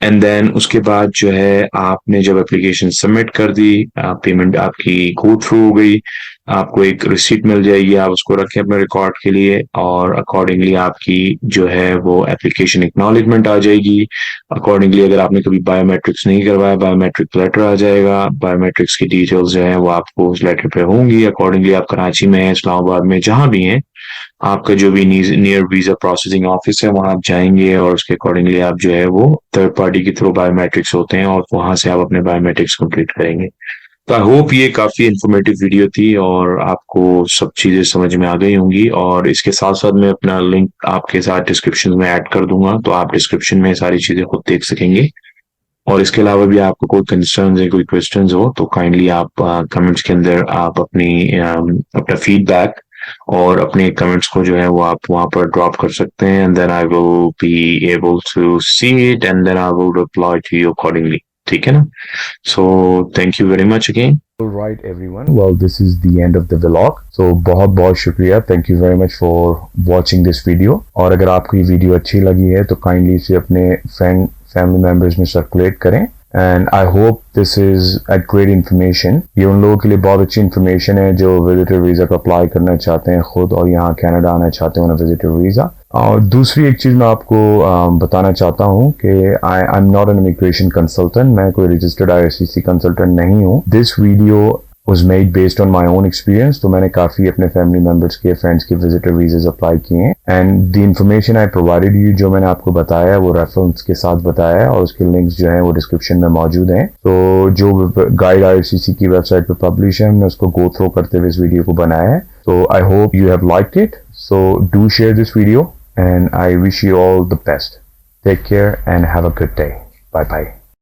एंड देन उसके बाद जो है आपने जब एप्लीकेशन सबमिट कर दी, पेमेंट आपकी गो थ्रू हो गई, आपको एक रिसीट मिल जाएगी, आप उसको रखें अपने रिकॉर्ड के लिए और अकॉर्डिंगली आपकी जो है वो एप्लीकेशन एक्नॉलेजमेंट आ जाएगी। अकॉर्डिंगली अगर आपने कभी बायोमेट्रिक्स नहीं करवाया, बायोमेट्रिक लेटर आ जाएगा, बायोमेट्रिक्स की डिटेल्स जो है वो आपको उस लेटर पे होंगी। अकॉर्डिंगली आप कराची में, इस्लामाबाद में, जहां भी हैं, आपका जो भी नियर वीजा प्रोसेसिंग ऑफिस है वहां आप जाएंगे और उसके अकॉर्डिंगली आप जो है वो थर्ड पार्टी के थ्रू बायोमेट्रिक्स होते हैं और वहां से आप अपने बायोमेट्रिक्स कंप्लीट करेंगे। तो आई होप ये काफी इंफॉर्मेटिव वीडियो थी और आपको सब चीजें समझ में आ गई होंगी। और इसके साथ साथ मैं अपना लिंक आपके साथ डिस्क्रिप्शन में ऐड कर दूंगा, तो आप डिस्क्रिप्शन में सारी चीजें खुद देख सकेंगे। और इसके अलावा भी आपको कोई कंसर्न है, कोई क्वेश्चन हो तो काइंडली आप कमेंट्स के अंदर आप अपना फीडबैक और अपने कमेंट्स को जो है वो आप वहां पर ड्रॉप कर सकते हैं and then I will be able to see it and then I will reply to you accordingly. ठीक है ना? So thank you very much again. Alright everyone, well this is the end of the vlog. So बहुत बहुत शुक्रिया, thank you very much for watching this video. और अगर आपको ये वीडियो अच्छी लगी है तो काइंडली इसे अपने फ्रेंड फैमिली मेंबर्स में सर्कुलेट करें and I hope this is a great information. ये उन लोगों के लिए बहुत अच्छी इन्फॉर्मेशन है जो विजिटर वीजा का अप्लाई करना चाहते हैं खुद और यहाँ कनाडा आना चाहते हैं विजिटर वीजा। और दूसरी एक चीज मैं आपको बताना चाहता हूँ कि I am not an immigration consultant, मैं कोई रजिस्टर्ड IRCC कंसल्टेंट नहीं हूँ। This video was made based on my own experience, तो मैंने काफी अपने फैमिली मेंबर्स के, फ्रेंड्स के विजिटर वीज़ास अप्लाई किए हैं and the information I provided you, जो मैंने आपको बताया वो रेफरेंस के साथ बताया है और उसके लिंक्स जो हैं वो डिस्क्रिप्शन में मौजूद हैं। तो जो गाइड IRCC की वेबसाइट पे पब्लिश है हमने उसको गो थ्रू करते हुए इस वीडियो को बनाया है। तो I hope you have liked it, so do share this video and I wish you all the best. Take care and have a good day. Bye bye.